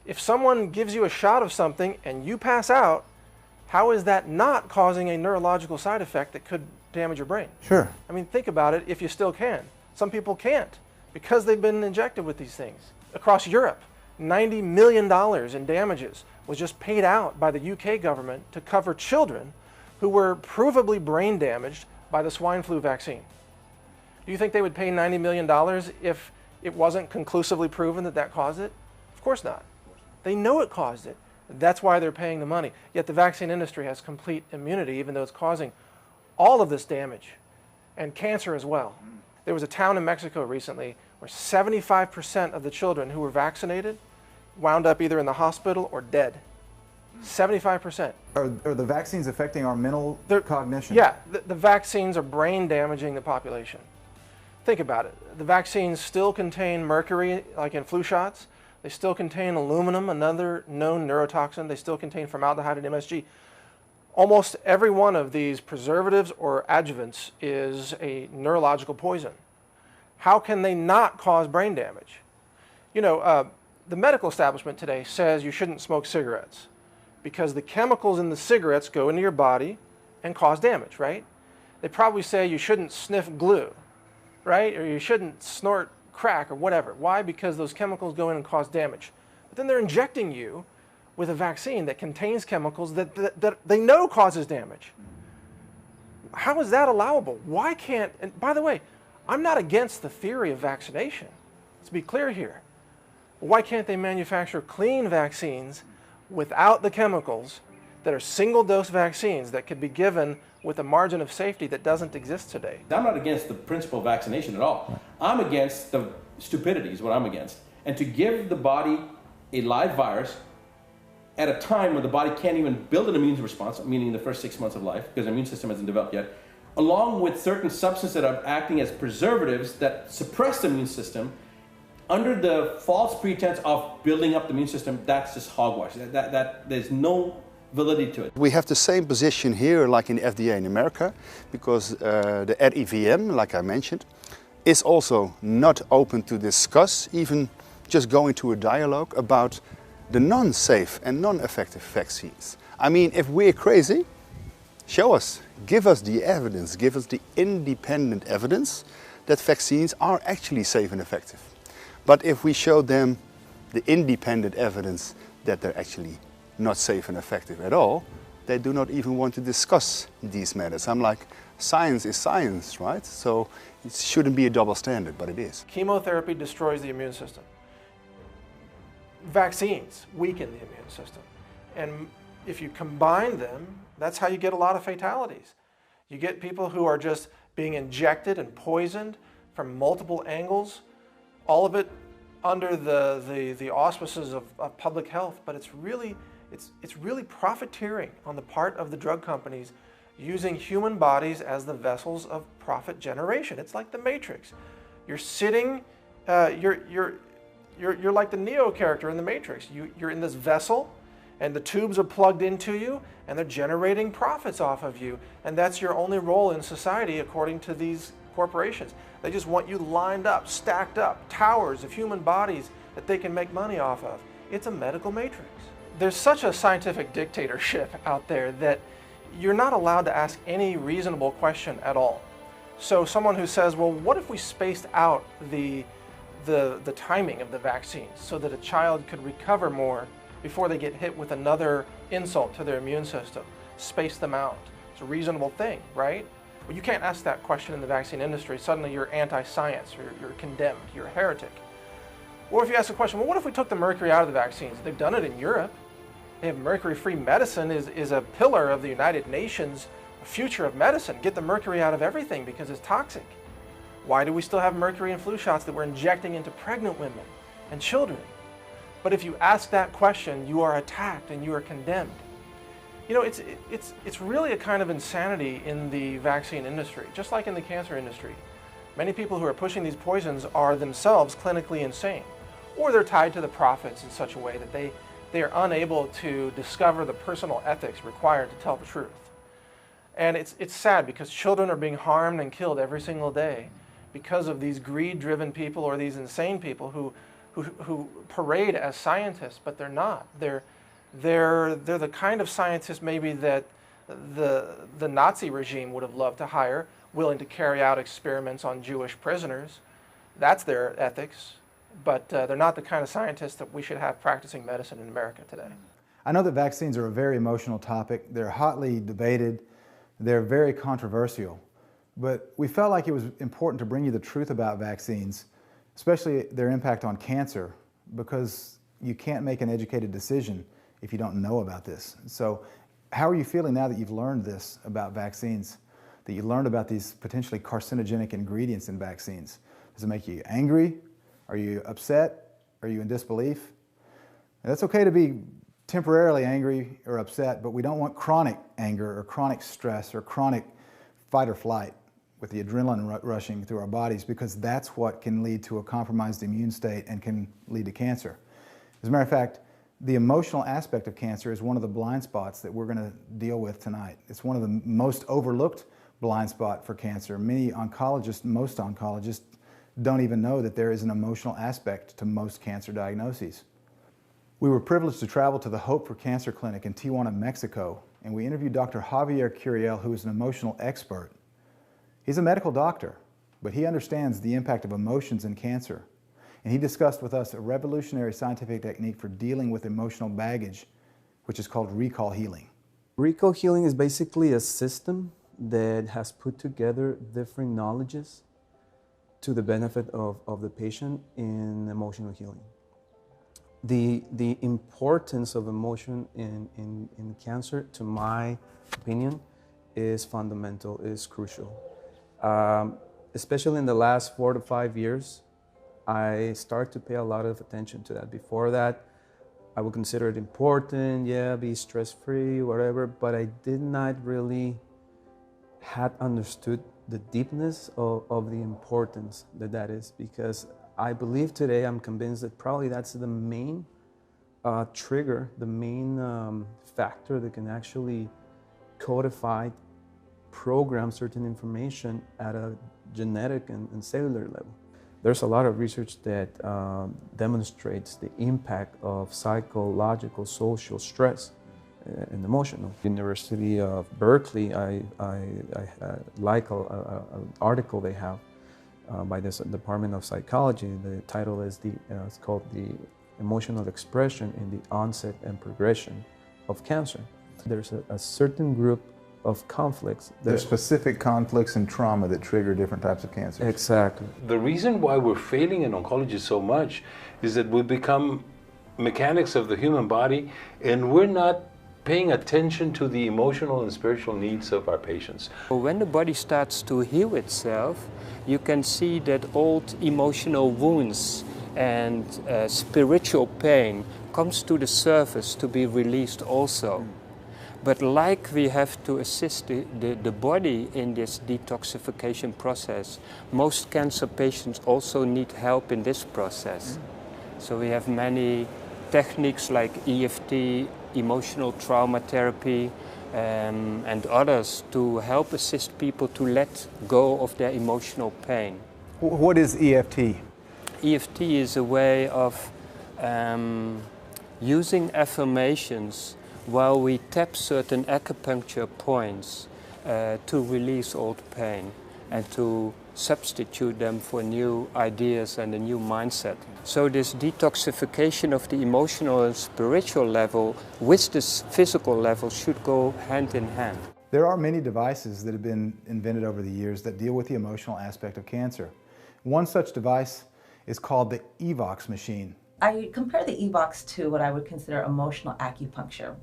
If someone gives you a shot of something and you pass out, how is that not causing a neurological side effect that could damage your brain? Sure. I mean, think about it if you still can. Some people can't because they've been injected with these things. Across Europe, $90 million in damages was just paid out by the UK government to cover children who were provably brain damaged by the swine flu vaccine. Do you think they would pay $90 million if it wasn't conclusively proven that that caused it? Of course not. They know it caused it. That's why they're paying the money. Yet the vaccine industry has complete immunity, even though it's causing all of this damage and cancer as well. There was a town in Mexico recently where 75% of the children who were vaccinated wound up either in the hospital or dead. 75%. Are the vaccines affecting our mental cognition? Yeah, the vaccines are brain damaging the population. Think about it. The vaccines still contain mercury, like in flu shots. They still contain aluminum, another known neurotoxin. They still contain formaldehyde and MSG. Almost every one of these preservatives or adjuvants is a neurological poison. How can they not cause brain damage? You know, the medical establishment today says you shouldn't smoke cigarettes because the chemicals in the cigarettes go into your body and cause damage, right? They probably say you shouldn't sniff glue, right? Or you shouldn't snort crack or whatever. Why? Because those chemicals go in and cause damage. But then they're injecting you with a vaccine that contains chemicals that they know causes damage. How is that allowable? Why can't, and by the way, I'm not against the theory of vaccination. Let's be clear here. Why can't they manufacture clean vaccines without the chemicals that are single-dose vaccines that could be given with a margin of safety that doesn't exist today? I'm not against the principle of vaccination at all. I'm against the stupidity is what I'm against. And to give the body a live virus at a time when the body can't even build an immune response, meaning the first 6 months of life, because the immune system hasn't developed yet, along with certain substances that are acting as preservatives that suppress the immune system, under the false pretense of building up the immune system, that's just hogwash. There's no validity to it. We have the same position here like in the FDA in America, because the RIVM, like I mentioned, is also not open to discuss, even just going to a dialogue about the non-safe and non-effective vaccines. I mean, if we're crazy, show us, give us the evidence, give us the independent evidence that vaccines are actually safe and effective. But if we show them the independent evidence that they're actually not safe and effective at all, they do not even want to discuss these matters. I'm like, science is science, right? So it shouldn't be a double standard, but it is. Chemotherapy destroys the immune system. Vaccines weaken the immune system. And if you combine them, that's how you get a lot of fatalities. You get people who are just being injected and poisoned from multiple angles, all of it under the auspices of public health, but it's really profiteering on the part of the drug companies using human bodies as the vessels of profit generation. It's like the Matrix. You're sitting, you're like the Neo character in the Matrix. You're in this vessel, and the tubes are plugged into you, and they're generating profits off of you, and that's your only role in society according to these corporations. They just want you lined up, stacked up, towers of human bodies that they can make money off of. It's a medical matrix. There's such a scientific dictatorship out there that you're not allowed to ask any reasonable question at all. So someone who says, well, what if we spaced out the timing of the vaccines so that a child could recover more before they get hit with another insult to their immune system? Space them out. It's a reasonable thing, right? Well, you can't ask that question in the vaccine industry. Suddenly you're anti-science, or you're condemned, you're a heretic. Or if you ask the question, well, what if we took the mercury out of the vaccines? They've done it in Europe. They have mercury-free medicine is a pillar of the United Nations future of medicine. Get the mercury out of everything because it's toxic. Why do we still have mercury in flu shots that we're injecting into pregnant women and children? But if you ask that question, you are attacked and you are condemned. You know, it's really a kind of insanity in the vaccine industry, just like in the cancer industry. Many people who are pushing these poisons are themselves clinically insane, or they're tied to the profits in such a way that they are unable to discover the personal ethics required to tell the truth. And it's sad because children are being harmed and killed every single day because of these greed-driven people or these insane people who parade as scientists, but they're not. They're the kind of scientists maybe that the Nazi regime would have loved to hire, willing to carry out experiments on Jewish prisoners. That's their ethics, but they're not the kind of scientists that we should have practicing medicine in America today. I know that vaccines are a very emotional topic. They're hotly debated. They're very controversial. But we felt like it was important to bring you the truth about vaccines, especially their impact on cancer, because you can't make an educated decision if you don't know about this. So how are you feeling now that you've learned this about vaccines, that you learned about these potentially carcinogenic ingredients in vaccines? Does it make you angry? Are you upset? Are you in disbelief? And that's okay to be temporarily angry or upset, but we don't want chronic anger or chronic stress or chronic fight or flight with the adrenaline rushing through our bodies, because that's what can lead to a compromised immune state and can lead to cancer. As a matter of fact, the emotional aspect of cancer is one of the blind spots that we're going to deal with tonight. It's one of the most overlooked blind spot for cancer. Many oncologists, most oncologists, don't even know that there is an emotional aspect to most cancer diagnoses. We were privileged to travel to the Hope for Cancer Clinic in Tijuana, Mexico, and we interviewed Dr. Javier Curiel, who is an emotional expert. He's a medical doctor, but he understands the impact of emotions in cancer. And he discussed with us a revolutionary scientific technique for dealing with emotional baggage, which is called recall healing. Recall healing is basically a system that has put together different knowledges to the benefit of the patient in emotional healing. The importance of emotion in cancer, to my opinion, is fundamental, is crucial. Especially in the last 4 to 5 years, I start to pay a lot of attention to that. Before that, I would consider it important, yeah, be stress-free, whatever, but I did not really had understood the deepness of the importance that is, because I believe today, I'm convinced that probably that's the main trigger, the main factor that can actually codify, program certain information at a genetic and cellular level. There's a lot of research that demonstrates the impact of psychological, social stress and emotional. University of Berkeley, I like an article they have by this Department of Psychology. The title is it's called The Emotional Expression in the Onset and Progression of Cancer. There's a certain group of conflicts. There's specific conflicts and trauma that trigger different types of cancer. Exactly. The reason why we're failing in oncology so much is that we become mechanics of the human body, and we're not paying attention to the emotional and spiritual needs of our patients. When the body starts to heal itself, you can see that old emotional wounds and spiritual pain comes to the surface to be released also. But like we have to assist the body in this detoxification process, most cancer patients also need help in this process. So we have many techniques like EFT, emotional trauma therapy, and others to help assist people to let go of their emotional pain. What is EFT? EFT is a way of using affirmations while we tap certain acupuncture points to release old pain and to substitute them for new ideas and a new mindset. So this detoxification of the emotional and spiritual level with this physical level should go hand in hand. There are many devices that have been invented over the years that deal with the emotional aspect of cancer. One such device is called the EVOX machine. I compare the EVOX to what I would consider emotional acupuncture.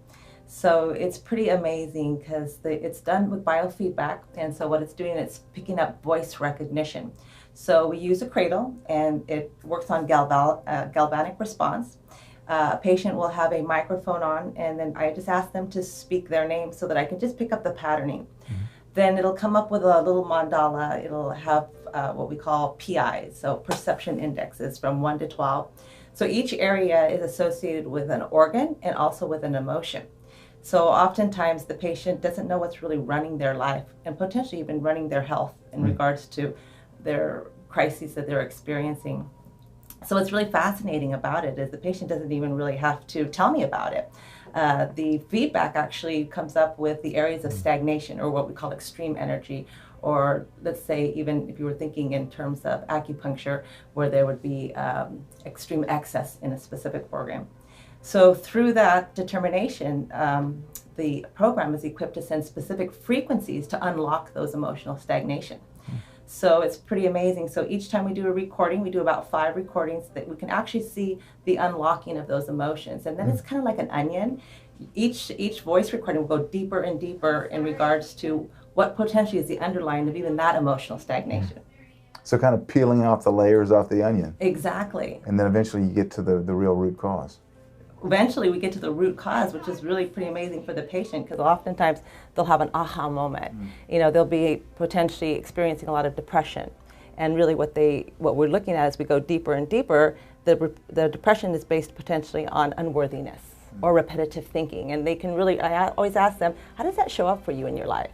So it's pretty amazing because it's done with biofeedback, and so what it's doing, it's picking up voice recognition. So we use a cradle, and it works on galvanic response. A patient will have a microphone on, and then I just ask them to speak their name so that I can just pick up the patterning. Then it'll come up with a little mandala. It'll have what we call PIs, so perception indexes from 1 to 12. So each area is associated with an organ and also with an emotion. So oftentimes the patient doesn't know what's really running their life and potentially even running their health in regards to their crises that they're experiencing. So what's really fascinating about it is the patient doesn't even really have to tell me about it. The feedback actually comes up with the areas of stagnation, or what we call extreme energy, or let's say even if you were thinking in terms of acupuncture, where there would be extreme excess in a specific organ. So through that determination, the program is equipped to send specific frequencies to unlock those emotional stagnation. So it's pretty amazing. So each time we do a recording, we do about 5 recordings, that we can actually see the unlocking of those emotions. And then it's kind of like an onion. Each voice recording will go deeper and deeper in regards to what potentially is the underlying of even that emotional stagnation. So kind of peeling off the layers off the onion. Exactly. And then eventually you get to the real root cause. Eventually we get to the root cause, which is really pretty amazing for the patient, because oftentimes they'll have an aha moment. You know, they'll be potentially experiencing a lot of depression. And really what we're looking at as we go deeper and deeper, the depression is based potentially on unworthiness or repetitive thinking. And they can really, I always ask them, how does that show up for you in your life?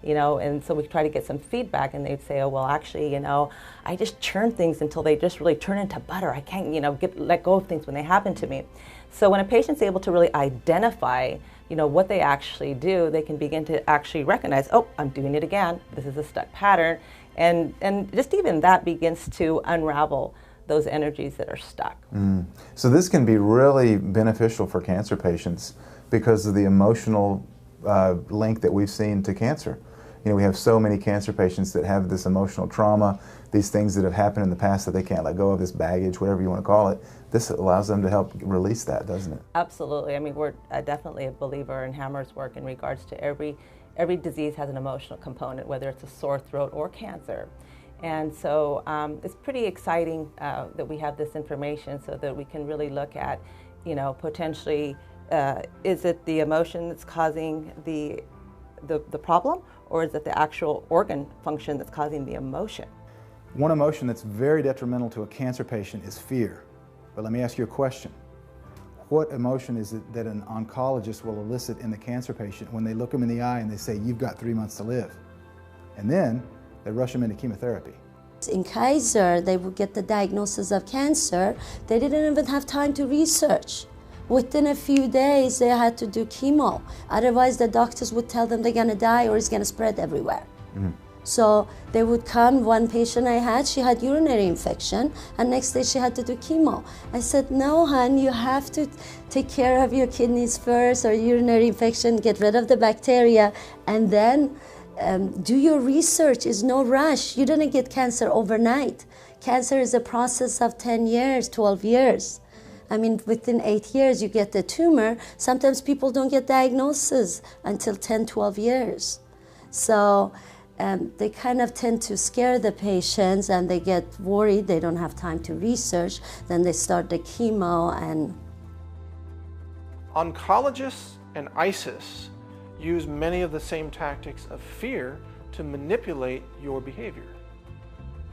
You know, and so we try to get some feedback, and they'd say, oh, well, actually, you know, I just churn things until they just really turn into butter. I can't, you know, let go of things when they happen to me. So when a patient's able to really identify, you know, what they actually do, they can begin to actually recognize, oh, I'm doing it again. This is a stuck pattern. And just even that begins to unravel those energies that are stuck. So this can be really beneficial for cancer patients because of the emotional link that we've seen to cancer. You know, we have so many cancer patients that have this emotional trauma, these things that have happened in the past that they can't let go of, this baggage, whatever you want to call it. This allows them to help release that, doesn't it? Absolutely. I mean, we're definitely a believer in Hammer's work in regards to every disease has an emotional component, whether it's a sore throat or cancer. And so it's pretty exciting that we have this information so that we can really look at, you know, potentially, is it the emotion that's causing the problem, or is it the actual organ function that's causing the emotion? One emotion that's very detrimental to a cancer patient is fear. But let me ask you a question. What emotion is it that an oncologist will elicit in the cancer patient when they look them in the eye and they say, you've got 3 months to live? And then they rush them into chemotherapy. In Kaiser, they would get the diagnosis of cancer. They didn't even have time to research. Within a few days, they had to do chemo. Otherwise, the doctors would tell them they're gonna die or it's gonna spread everywhere. So they would come. One patient I had, she had urinary infection, and next day she had to do chemo. I said, no, hon, you have to take care of your kidneys first, or urinary infection, get rid of the bacteria, and then do your research. It's no rush. You didn't get cancer overnight. Cancer is a process of 10 years, 12 years. I mean, within 8 years, you get the tumor. Sometimes people don't get diagnosis until 10, 12 years. So they kind of tend to scare the patients, and they get worried. They don't have time to research. Then they start the chemo. And oncologists and ISIS use many of the same tactics of fear to manipulate your behavior.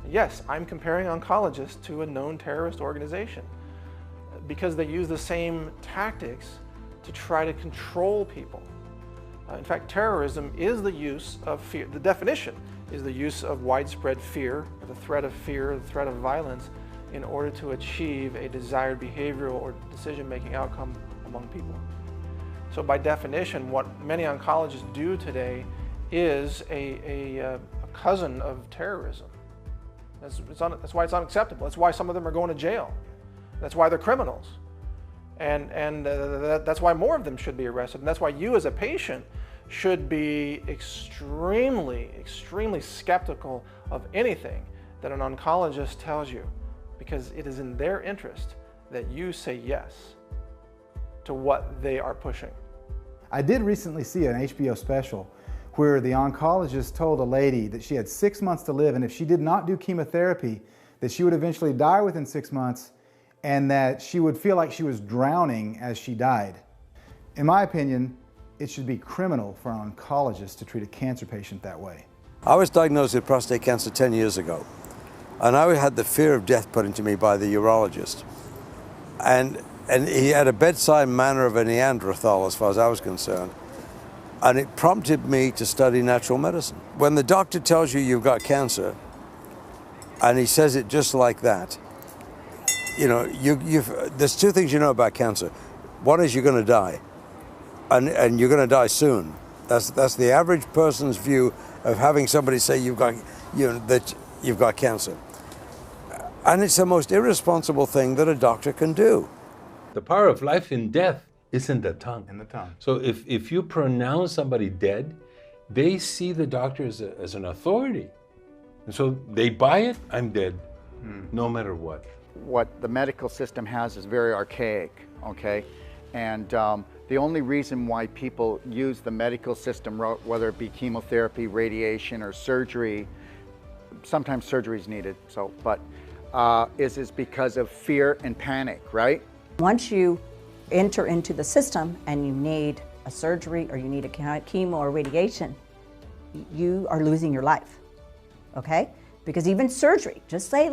Yes, I'm comparing oncologists to a known terrorist organization, because they use the same tactics to try to control people. In fact, terrorism is the use of fear. The definition is the use of widespread fear, or the threat of fear, the threat of violence, in order to achieve a desired behavioral or decision-making outcome among people. So by definition, what many oncologists do today is a cousin of terrorism. That's why it's unacceptable. That's why some of them are going to jail. That's why they're criminals. And that's why more of them should be arrested. And that's why you as a patient should be extremely, extremely skeptical of anything that an oncologist tells you, because it is in their interest that you say yes to what they are pushing. I did recently see an HBO special where the oncologist told a lady that she had 6 months to live, and if she did not do chemotherapy, that she would eventually die within 6 months, and that she would feel like she was drowning as she died. In my opinion, it should be criminal for an oncologist to treat a cancer patient that way. I was diagnosed with prostate cancer 10 years ago, and I had the fear of death put into me by the urologist. And he had a bedside manner of a Neanderthal as far as I was concerned. And it prompted me to study natural medicine. When the doctor tells you you've got cancer, and he says it just like that, you know, there's two things you know about cancer. One is you're going to die, and you're going to die soon. That's the average person's view of having somebody say that you've got cancer. And it's the most irresponsible thing that a doctor can do. The power of life and death is in the tongue. In the tongue. So if you pronounce somebody dead, they see the doctor as an authority. And so they buy it, I'm dead, no matter what. What the medical system has is very archaic, okay? And the only reason why people use the medical system, whether it be chemotherapy, radiation, or surgery, sometimes surgery is needed, but is because of fear and panic, right? Once you enter into the system and you need a surgery or you need a chemo or radiation, you are losing your life, okay? Because even surgery, just say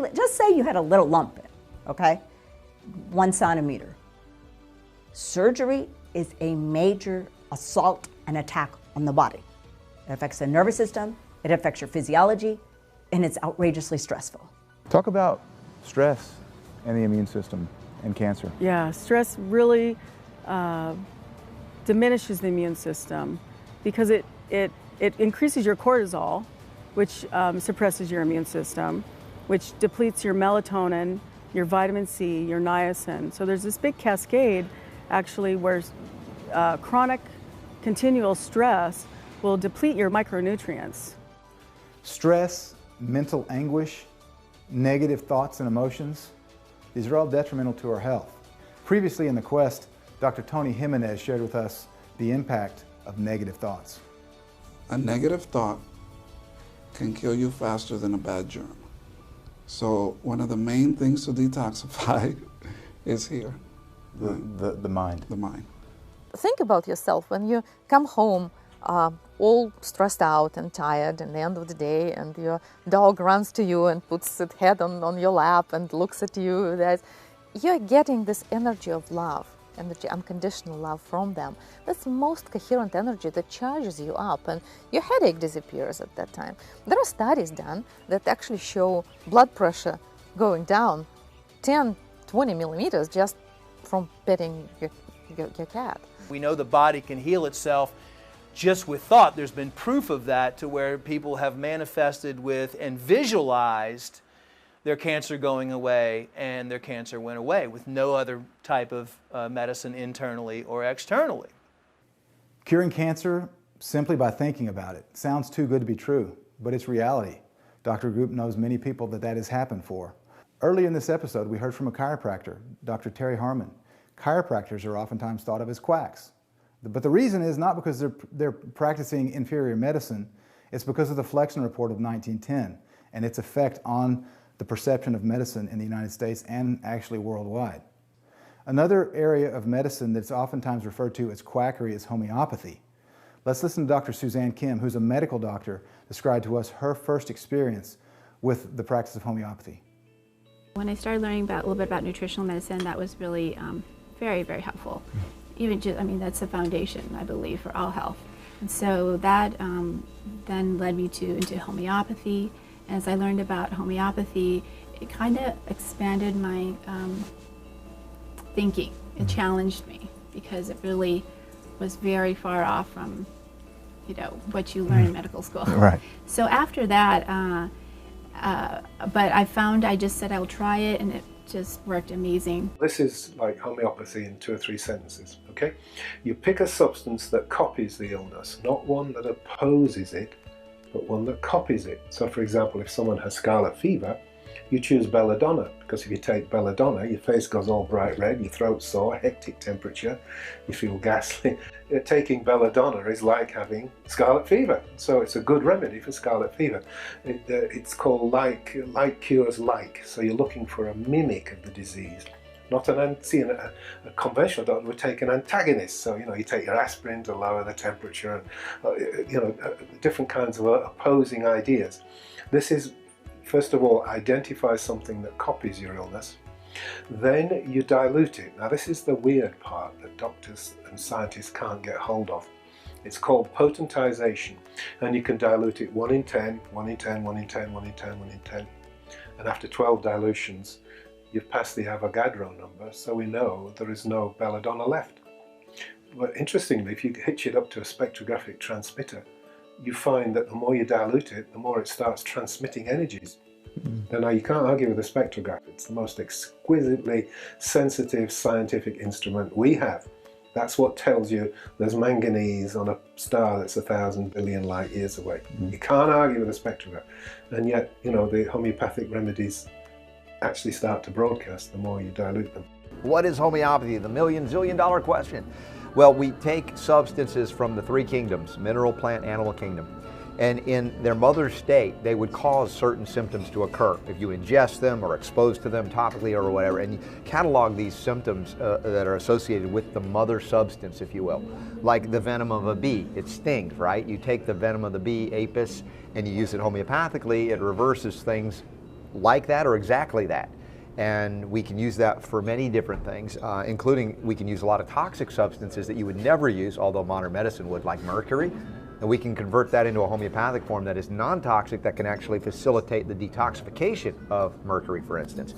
you had a little lump, okay? 1 centimeter. Surgery is a major assault and attack on the body. It affects the nervous system, it affects your physiology, and it's outrageously stressful. Talk about stress and the immune system and cancer. Yeah, stress really diminishes the immune system because it increases your cortisol, which suppresses your immune system, which depletes your melatonin, your vitamin C, your niacin. So there's this big cascade actually where chronic continual stress will deplete your micronutrients. Stress, mental anguish, negative thoughts and emotions, these are all detrimental to our health. Previously in the Quest, Dr. Tony Jimenez shared with us the impact of negative thoughts. A negative thought can kill you faster than a bad germ. So one of the main things to detoxify is here. The mind. The mind. Think about yourself when you come home all stressed out and tired at the end of the day, and your dog runs to you and puts its head on your lap and looks at you. That you're getting this energy of love, energy, unconditional love from them. That's the most coherent energy that charges you up, and your headache disappears at that time. There are studies done that actually show blood pressure going down 10, 20 millimeters just from petting your cat. We know the body can heal itself just with thought. There's been proof of that to where people have manifested with and visualized their cancer going away, and their cancer went away with no other type of medicine internally or externally. Curing cancer simply by thinking about it sounds too good to be true, but it's reality. Dr. Group knows many people that has happened for. Early in this episode, we heard from a chiropractor, Dr. Terry Harmon. Chiropractors are oftentimes thought of as quacks. But the reason is not because they're practicing inferior medicine, it's because of the Flexner Report of 1910 and its effect on the perception of medicine in the United States and actually worldwide. Another area of medicine that's oftentimes referred to as quackery is homeopathy. Let's listen to Dr. Suzanne Kim, who's a medical doctor, describe to us her first experience with the practice of homeopathy. When I started learning a little bit about nutritional medicine, that was really very, very helpful. Even just, that's the foundation, I believe, for all health. And so that then led me into homeopathy. As I learned about homeopathy, it kind of expanded my thinking. It challenged me because it really was very far off from, what you learn in medical school. Right. So after that, but I just said I'll try it, and it just worked amazing. This is like homeopathy in 2 or 3 sentences, okay? You pick a substance that copies the illness, not one that opposes it, but one that copies it. So for example, if someone has scarlet fever, you choose belladonna, because if you take belladonna, your face goes all bright red, your throat's sore, hectic temperature, you feel ghastly. Taking belladonna is like having scarlet fever, so it's a good remedy for scarlet fever. It's called like cures like, so you're looking for a mimic of the disease. Not a conventional doctor would take an antagonist, so you take your aspirin to lower the temperature, and different kinds of opposing ideas. This is, first of all, identify something that copies your illness. Then you dilute it. Now this is the weird part that doctors and scientists can't get hold of. It's called potentization, and you can dilute it 1 in 10, 1 in 10, 1 in 10, 1 in 10, 1 in 10. And after 12 dilutions, you've passed the Avogadro number, so we know there is no belladonna left. But interestingly, if you hitch it up to a spectrographic transmitter, you find that the more you dilute it, the more it starts transmitting energies. Now you can't argue with the spectrograph. It's the most exquisitely sensitive scientific instrument we have. That's what tells you there's manganese on a star that's 1,000 billion light years away. You can't argue with the spectrograph. And yet, you know, the homeopathic remedies actually start to broadcast the more you dilute them. What is homeopathy? The million-zillion-dollar question. Well, we take substances from the three kingdoms, mineral, plant, animal kingdom, and in their mother state, they would cause certain symptoms to occur if you ingest them or exposed to them topically or whatever, and you catalog these symptoms that are associated with the mother substance, if you will. Like the venom of a bee, it stings, right? You take the venom of the bee, apis, and you use it homeopathically, it reverses things like that or exactly that. And we can use that for many different things, including we can use a lot of toxic substances that you would never use, although modern medicine would, like mercury. And we can convert that into a homeopathic form that is non-toxic, that can actually facilitate the detoxification of mercury, for instance.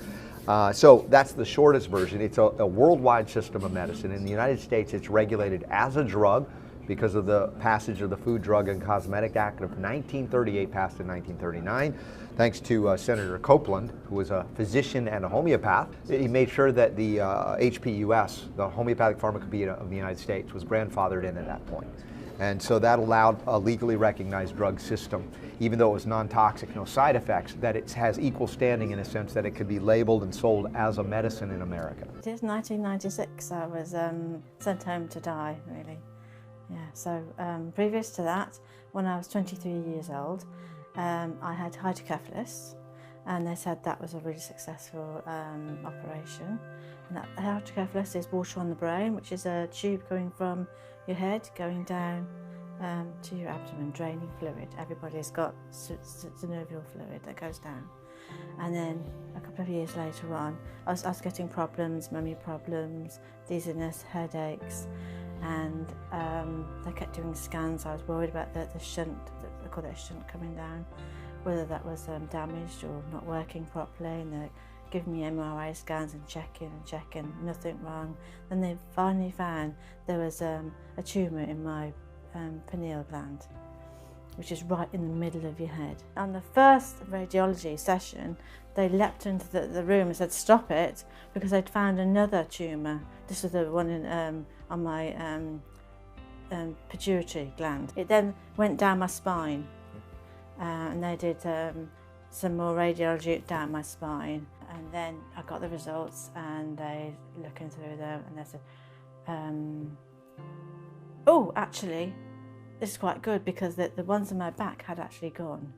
So that's the shortest version. It's a worldwide system of medicine. In the United States, it's regulated as a drug because of the passage of the Food, Drug, and Cosmetic Act of 1938, passed in 1939. Thanks to Senator Copeland, who was a physician and a homeopath. He made sure that the HPUS, the Homeopathic Pharmacopoeia of the United States, was grandfathered in at that point. And so that allowed a legally recognized drug system, even though it was non-toxic, no side effects, that it has equal standing in a sense that it could be labeled and sold as a medicine in America. It is 1996. I was sent home to die, really. Yeah, so previous to that, when I was 23 years old, I had hydrocephalus, and they said that was a really successful operation. And that hydrocephalus is water on the brain, which is a tube going from your head going down to your abdomen, draining fluid. Everybody's got synovial fluid that goes down. And then a couple of years later on, I was getting problems, mummy problems, dizziness, headaches, and they kept doing scans. I was worried about the shunt, they call it a shunt coming down, whether that was damaged or not working properly, and they're giving me MRI scans and checking, nothing wrong. Then they finally found there was a tumour in my pineal gland, which is right in the middle of your head. On the first radiology session, they leapt into the room and said, stop it, because they'd found another tumour. This was the one in, on my pituitary gland. It then went down my spine, and they did some more radiology down my spine. And then I got the results, and they looking through them, and they said, oh, actually, this is quite good, because the ones in my back had actually gone.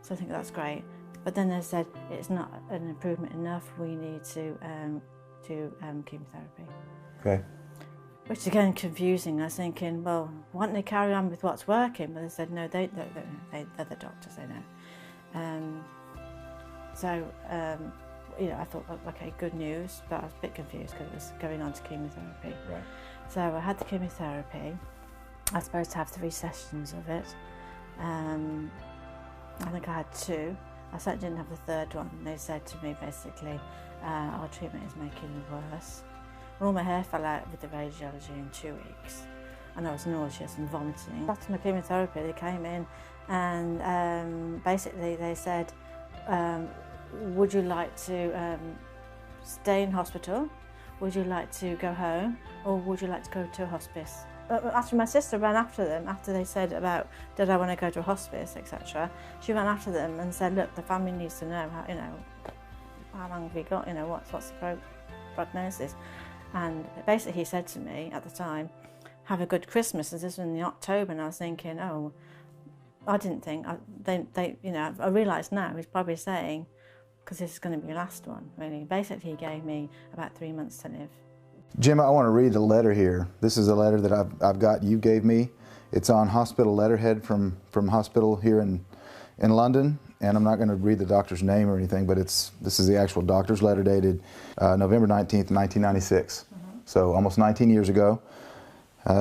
So I think that's great. But then they said, it's not an improvement enough, we need to do chemotherapy. Okay. Which again, confusing. I was thinking, well, why don't they carry on with what's working? But they said, no, they're the doctors, they know. You know, I thought, well, okay, good news, but I was a bit confused because it was going on to chemotherapy. Right. So I had the chemotherapy. I was supposed to have 3 sessions of it. I think I had 2. I certainly didn't have the 3rd one. They said to me, basically, our treatment is making it worse. All my hair fell out with the radiology in 2 weeks, and I was nauseous and vomiting. After my chemotherapy, they came in, and basically they said, would you like to stay in hospital? Would you like to go home? Or would you like to go to a hospice? After my sister ran after them, after they said about, did I want to go to a hospice, etc., she ran after them and said, look, the family needs to know, how, you know, how long have we got, you know, what's the prognosis? And basically he said to me at the time, have a good Christmas. And this was in October, and I was thinking, oh, I didn't think, you know, I realise now he's probably saying, because this is going to be your last one, really. Basically, he gave me about 3 months to live. Jim, I want to read a letter here. This is a letter that I've got, you gave me. It's on hospital letterhead from hospital here in London, and I'm not going to read the doctor's name or anything, but this is the actual doctor's letter dated November 19th, 1996. So almost 19 years ago.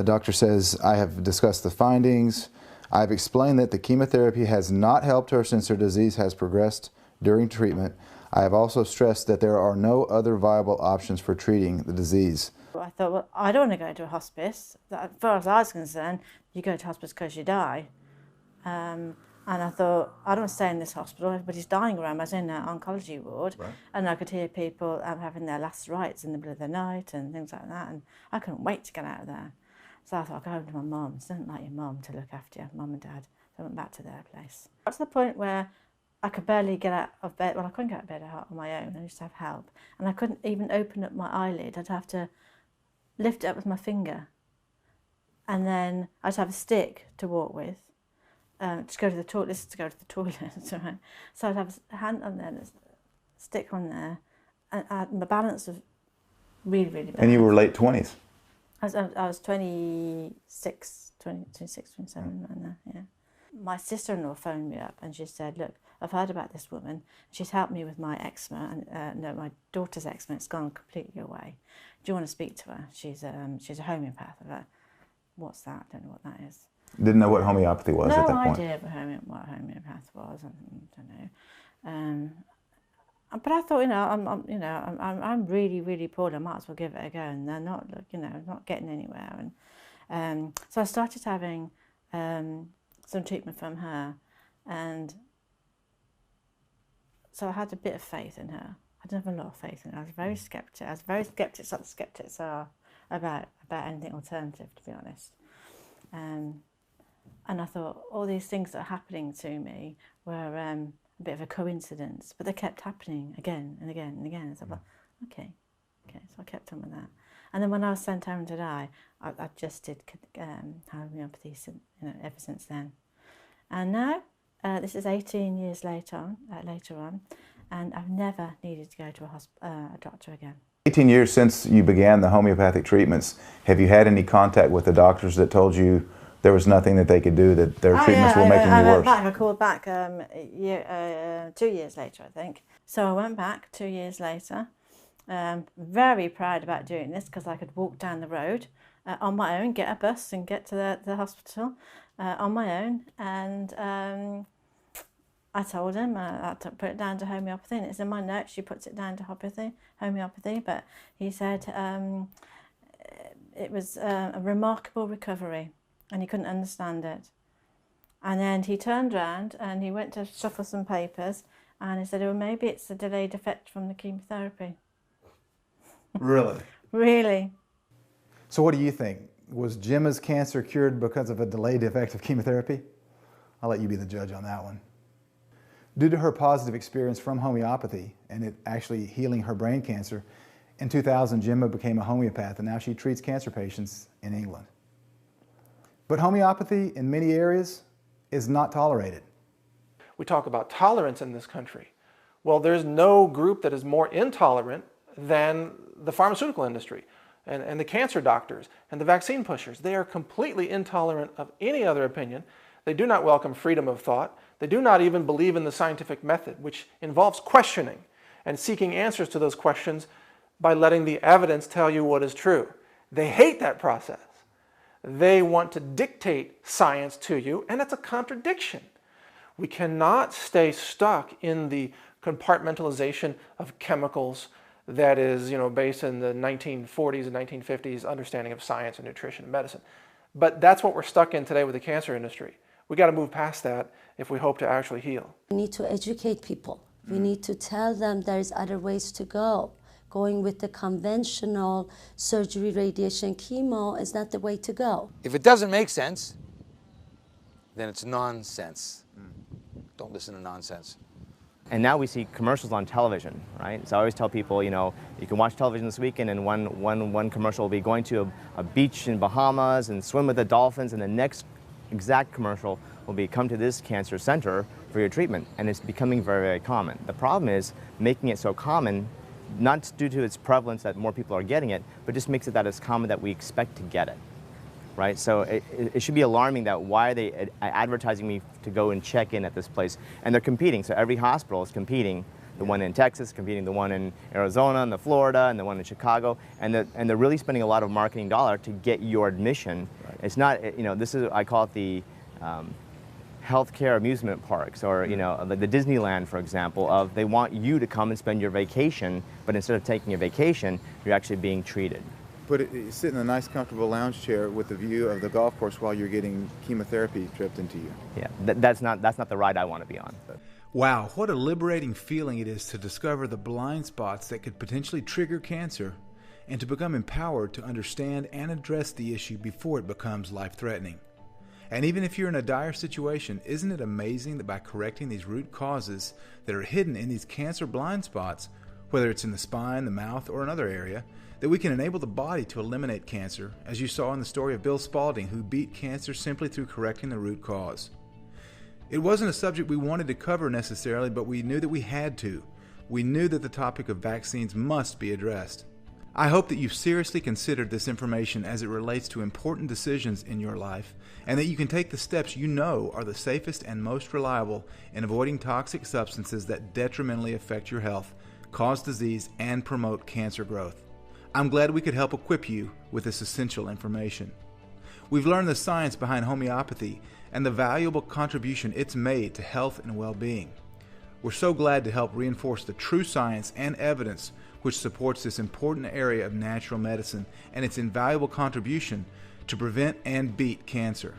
Doctor says, I have discussed the findings. I've explained that the chemotherapy has not helped her since her disease has progressed during treatment. I have also stressed that there are no other viable options for treating the disease. I thought, well, I don't want to go to a hospice. As far as I was concerned, you go to hospice because you die. And And I thought, I don't want to stay in this hospital. Everybody's dying around. I was in an oncology ward, and I could hear people having their last rites in the middle of the night and things like that. And I couldn't wait to get out of there. So I thought, I'll go home to my mum. It's not like your mum to look after you, mum and dad. So I went back to their place. Got to the point where I could barely get out of bed. Well, I couldn't get out of bed on my own. I used to have help. And I couldn't even open up my eyelid. I'd have to lift it up with my finger. And then I'd have a stick to walk with. To go to the toilet, to go to the toilet. So I'd have a hand on there, a stick on there, and my balance was really, really bad. And you were late 20s? I was 26, 27, around there, yeah. My sister-in-law phoned me up and she said, look, I've heard about this woman. She's helped me with my eczema, and no, my daughter's eczema, it's gone completely away. Do you want to speak to her? She's a homeopath. I went, what's that? I don't know what that is. Didn't know what homeopathy was at that point. No idea what homeopath was. I don't know. But I thought, I'm really, really poor. I might as well give it a go. And they're not, not getting anywhere. And so I started having some treatment from her, and so I had a bit of faith in her. I didn't have a lot of faith in her. I was very skeptic. I was very skeptic, like the skeptics are about anything alternative, to be honest. And I thought all these things that are happening to me were a bit of a coincidence, but they kept happening again and again and again. So I thought, okay, so I kept on with that. And then when I was sent home to die, I just did homeopathy ever since then. And now, this is 18 years later on, and I've never needed to go to a doctor again. 18 years since you began the homeopathic treatments, have you had any contact with the doctors that told you there was nothing that they could do, that their treatments were making you worse? I called back 2 years later, I think. So I went back 2 years later. Very proud about doing this because I could walk down the road on my own, get a bus and get to the hospital on my own. And I told him I put it down to homeopathy, and it's in my notes. She puts it down to homeopathy, but he said it was a remarkable recovery, and he couldn't understand it. And then he turned around and he went to shuffle some papers, and he said, "Oh, maybe it's a delayed effect from the chemotherapy." Really? Really. So what do you think? Was Gemma's cancer cured because of a delayed effect of chemotherapy? I'll let you be the judge on that one. Due to her positive experience from homeopathy and it actually healing her brain cancer, in 2000, Gemma became a homeopath, and now she treats cancer patients in England. But homeopathy in many areas is not tolerated. We talk about tolerance in this country. Well, there's no group that is more intolerant than the pharmaceutical industry and the cancer doctors and the vaccine pushers. They are completely intolerant of any other opinion. They do not welcome freedom of thought. They do not even believe in the scientific method, which involves questioning and seeking answers to those questions by letting the evidence tell you what is true. They hate that process. They want to dictate science to you, and it's a contradiction. We cannot stay stuck in the compartmentalization of chemicals that is, based in the 1940s and 1950s understanding of science and nutrition and medicine. But that's what we're stuck in today with the cancer industry. We got to move past that if we hope to actually heal. We need to educate people. We need to tell them there's other ways to go. Going with the conventional surgery, radiation, chemo is not the way to go. If it doesn't make sense, then it's nonsense. Don't listen to nonsense. And now we see commercials on television, right? So I always tell people, you can watch television this weekend, and one commercial will be going to a beach in Bahamas and swim with the dolphins, and the next exact commercial will be come to this cancer center for your treatment. And it's becoming very, very common. The problem is making it so common, not due to its prevalence that more people are getting it, but just makes it that it's common that we expect to get it, right? So it should be alarming that why are they advertising me to go and check in at this place? And they're competing, so every hospital is competing. The one in Texas, competing the one in Arizona, and the Florida, and the one in Chicago, and they're really spending a lot of marketing dollar to get your admission. Right. It's not, this is, I call it the healthcare amusement parks, or the Disneyland, for example, of they want you to come and spend your vacation, but instead of taking a vacation, you're actually being treated. sit in a nice, comfortable lounge chair with the view of the golf course while you're getting chemotherapy dripped into you. Yeah, that's not the ride I want to be on. Wow, what a liberating feeling it is to discover the blind spots that could potentially trigger cancer and to become empowered to understand and address the issue before it becomes life-threatening. And even if you're in a dire situation, isn't it amazing that by correcting these root causes that are hidden in these cancer blind spots, whether it's in the spine, the mouth, or another area, that we can enable the body to eliminate cancer, as you saw in the story of Bill Spalding, who beat cancer simply through correcting the root cause. It wasn't a subject we wanted to cover necessarily, but we knew that we had to. We knew that the topic of vaccines must be addressed. I hope that you've seriously considered this information as it relates to important decisions in your life, and that you can take the steps you know are the safest and most reliable in avoiding toxic substances that detrimentally affect your health, cause disease, and promote cancer growth. I'm glad we could help equip you with this essential information. We've learned the science behind homeopathy and the valuable contribution it's made to health and well-being. We're so glad to help reinforce the true science and evidence which supports this important area of natural medicine and its invaluable contribution to prevent and beat cancer.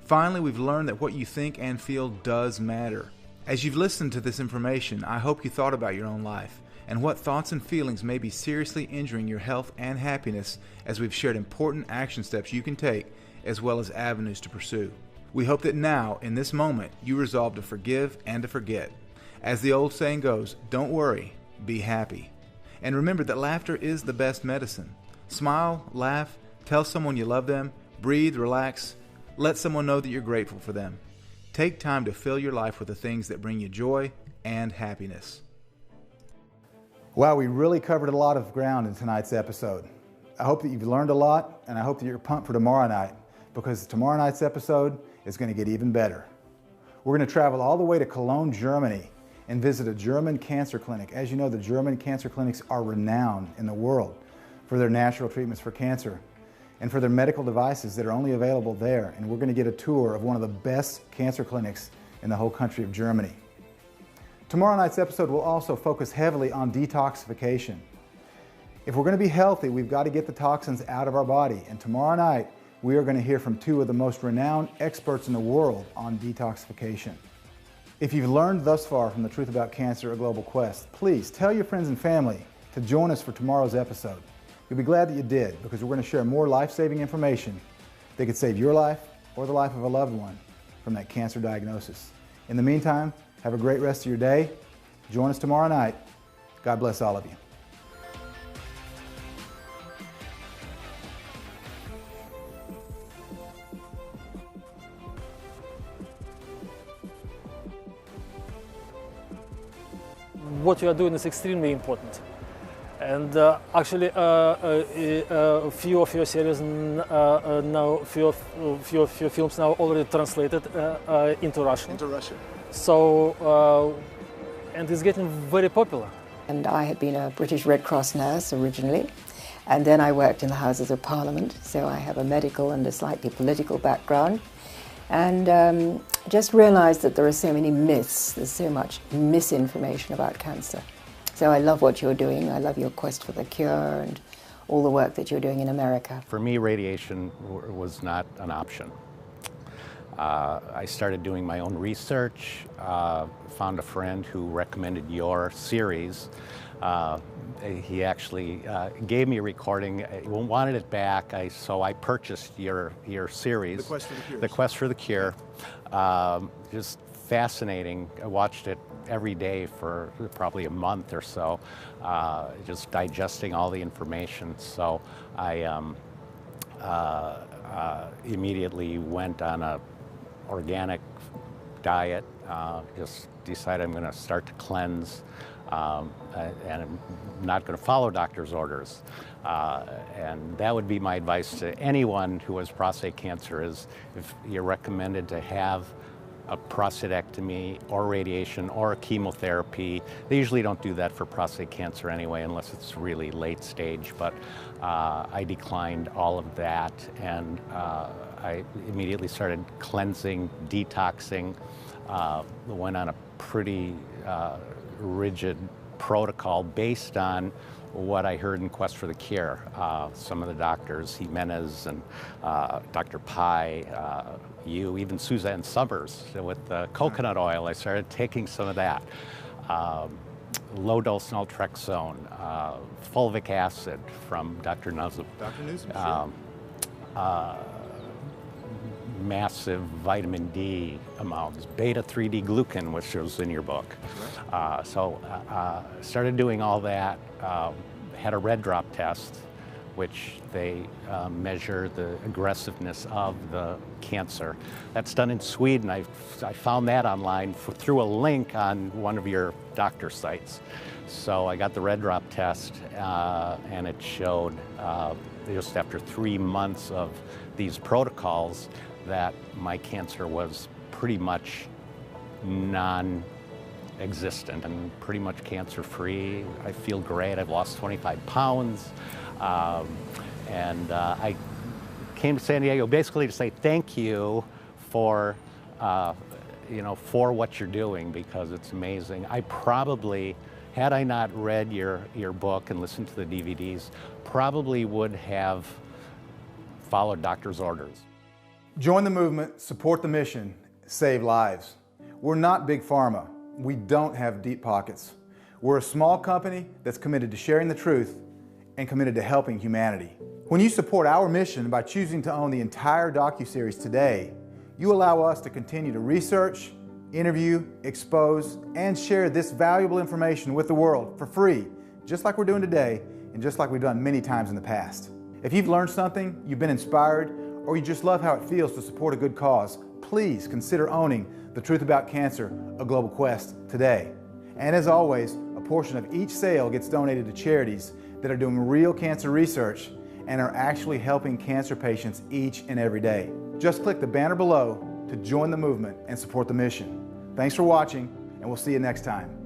Finally, we've learned that what you think and feel does matter. As you've listened to this information, I hope you thought about your own life and what thoughts and feelings may be seriously injuring your health and happiness, as we've shared important action steps you can take as well as avenues to pursue. We hope that now, in this moment, you resolve to forgive and to forget. As the old saying goes, don't worry, be happy. And remember that laughter is the best medicine. Smile, laugh, tell someone you love them, breathe, relax, let someone know that you're grateful for them. Take time to fill your life with the things that bring you joy and happiness. Wow, we really covered a lot of ground in tonight's episode. I hope that you've learned a lot, and I hope that you're pumped for tomorrow night, because tomorrow night's episode is going to get even better. We're going to travel all the way to Cologne, Germany, and visit a German cancer clinic. As you know, the German cancer clinics are renowned in the world for their natural treatments for cancer and for their medical devices that are only available there. And we're going to get a tour of one of the best cancer clinics in the whole country of Germany. Tomorrow night's episode will also focus heavily on detoxification. If we're going to be healthy, we've got to get the toxins out of our body. And tomorrow night, we are going to hear from two of the most renowned experts in the world on detoxification. If you've learned thus far from the Truth About Cancer, A Global Quest, please tell your friends and family to join us for tomorrow's episode. You'll be glad that you did, because we're going to share more life-saving information that could save your life or the life of a loved one from that cancer diagnosis. In the meantime, have a great rest of your day. Join us tomorrow night. God bless all of you. What you are doing is extremely important. And actually, a few of your series now, few of your films now already translated into Russian. So, and it's getting very popular. And I had been a British Red Cross nurse originally, and then I worked in the Houses of Parliament, so I have a medical and a slightly political background. And just realized that there are so many myths, there's so much misinformation about cancer. So I love what you're doing. I love your quest for the cure and all the work that you're doing in America. For me, radiation was not an option. I started doing my own research, found a friend who recommended your series. He actually gave me a recording, wanted it back, so I purchased your series. The Quest for the Cure. The Quest for the Cure. Just fascinating. I watched it every day for probably a month or so, just digesting all the information. So I immediately went on a organic diet, just decided I'm going to start to cleanse, and I'm not going to follow doctor's orders. And that would be my advice to anyone who has prostate cancer, is if you're recommended to have a prostatectomy or radiation or chemotherapy. They usually don't do that for prostate cancer anyway, unless it's really late stage, but I declined all of that, and I immediately started cleansing, detoxing, went on a pretty rigid protocol based on what I heard in Quest for the Cure. Some of the doctors, Jimenez and Dr. Pai, you, even Suzanne Summers with the coconut oil, I started taking some of that. Low-dose naltrexone, fulvic acid from Dr. Nuzum. Dr. Newsom, sure. Massive vitamin D amounts, beta-3D glucan, which was in your book. Started doing all that, had a red drop test, which they measure the aggressiveness of the cancer. That's done in Sweden. I found that online through a link on one of your doctor sites. So I got the red drop test, and it showed just after 3 months of these protocols that my cancer was pretty much non-existent and pretty much cancer-free. I feel great. I've lost 25 pounds. I came to San Diego basically to say thank you for, for what you're doing, because it's amazing. I probably, had I not read your book and listened to the DVDs, probably would have followed doctor's orders. Join the movement, support the mission, save lives. We're not big pharma. We don't have deep pockets. We're a small company that's committed to sharing the truth and committed to helping humanity. When you support our mission by choosing to own the entire docuseries today, you allow us to continue to research, interview, expose, and share this valuable information with the world for free, just like we're doing today and just like we've done many times in the past. If you've learned something, you've been inspired, or you just love how it feels to support a good cause, please consider owning The Truth About Cancer, A Global Quest today. And as always, a portion of each sale gets donated to charities that are doing real cancer research and are actually helping cancer patients each and every day. Just click the banner below to join the movement and support the mission. Thanks for watching, and we'll see you next time.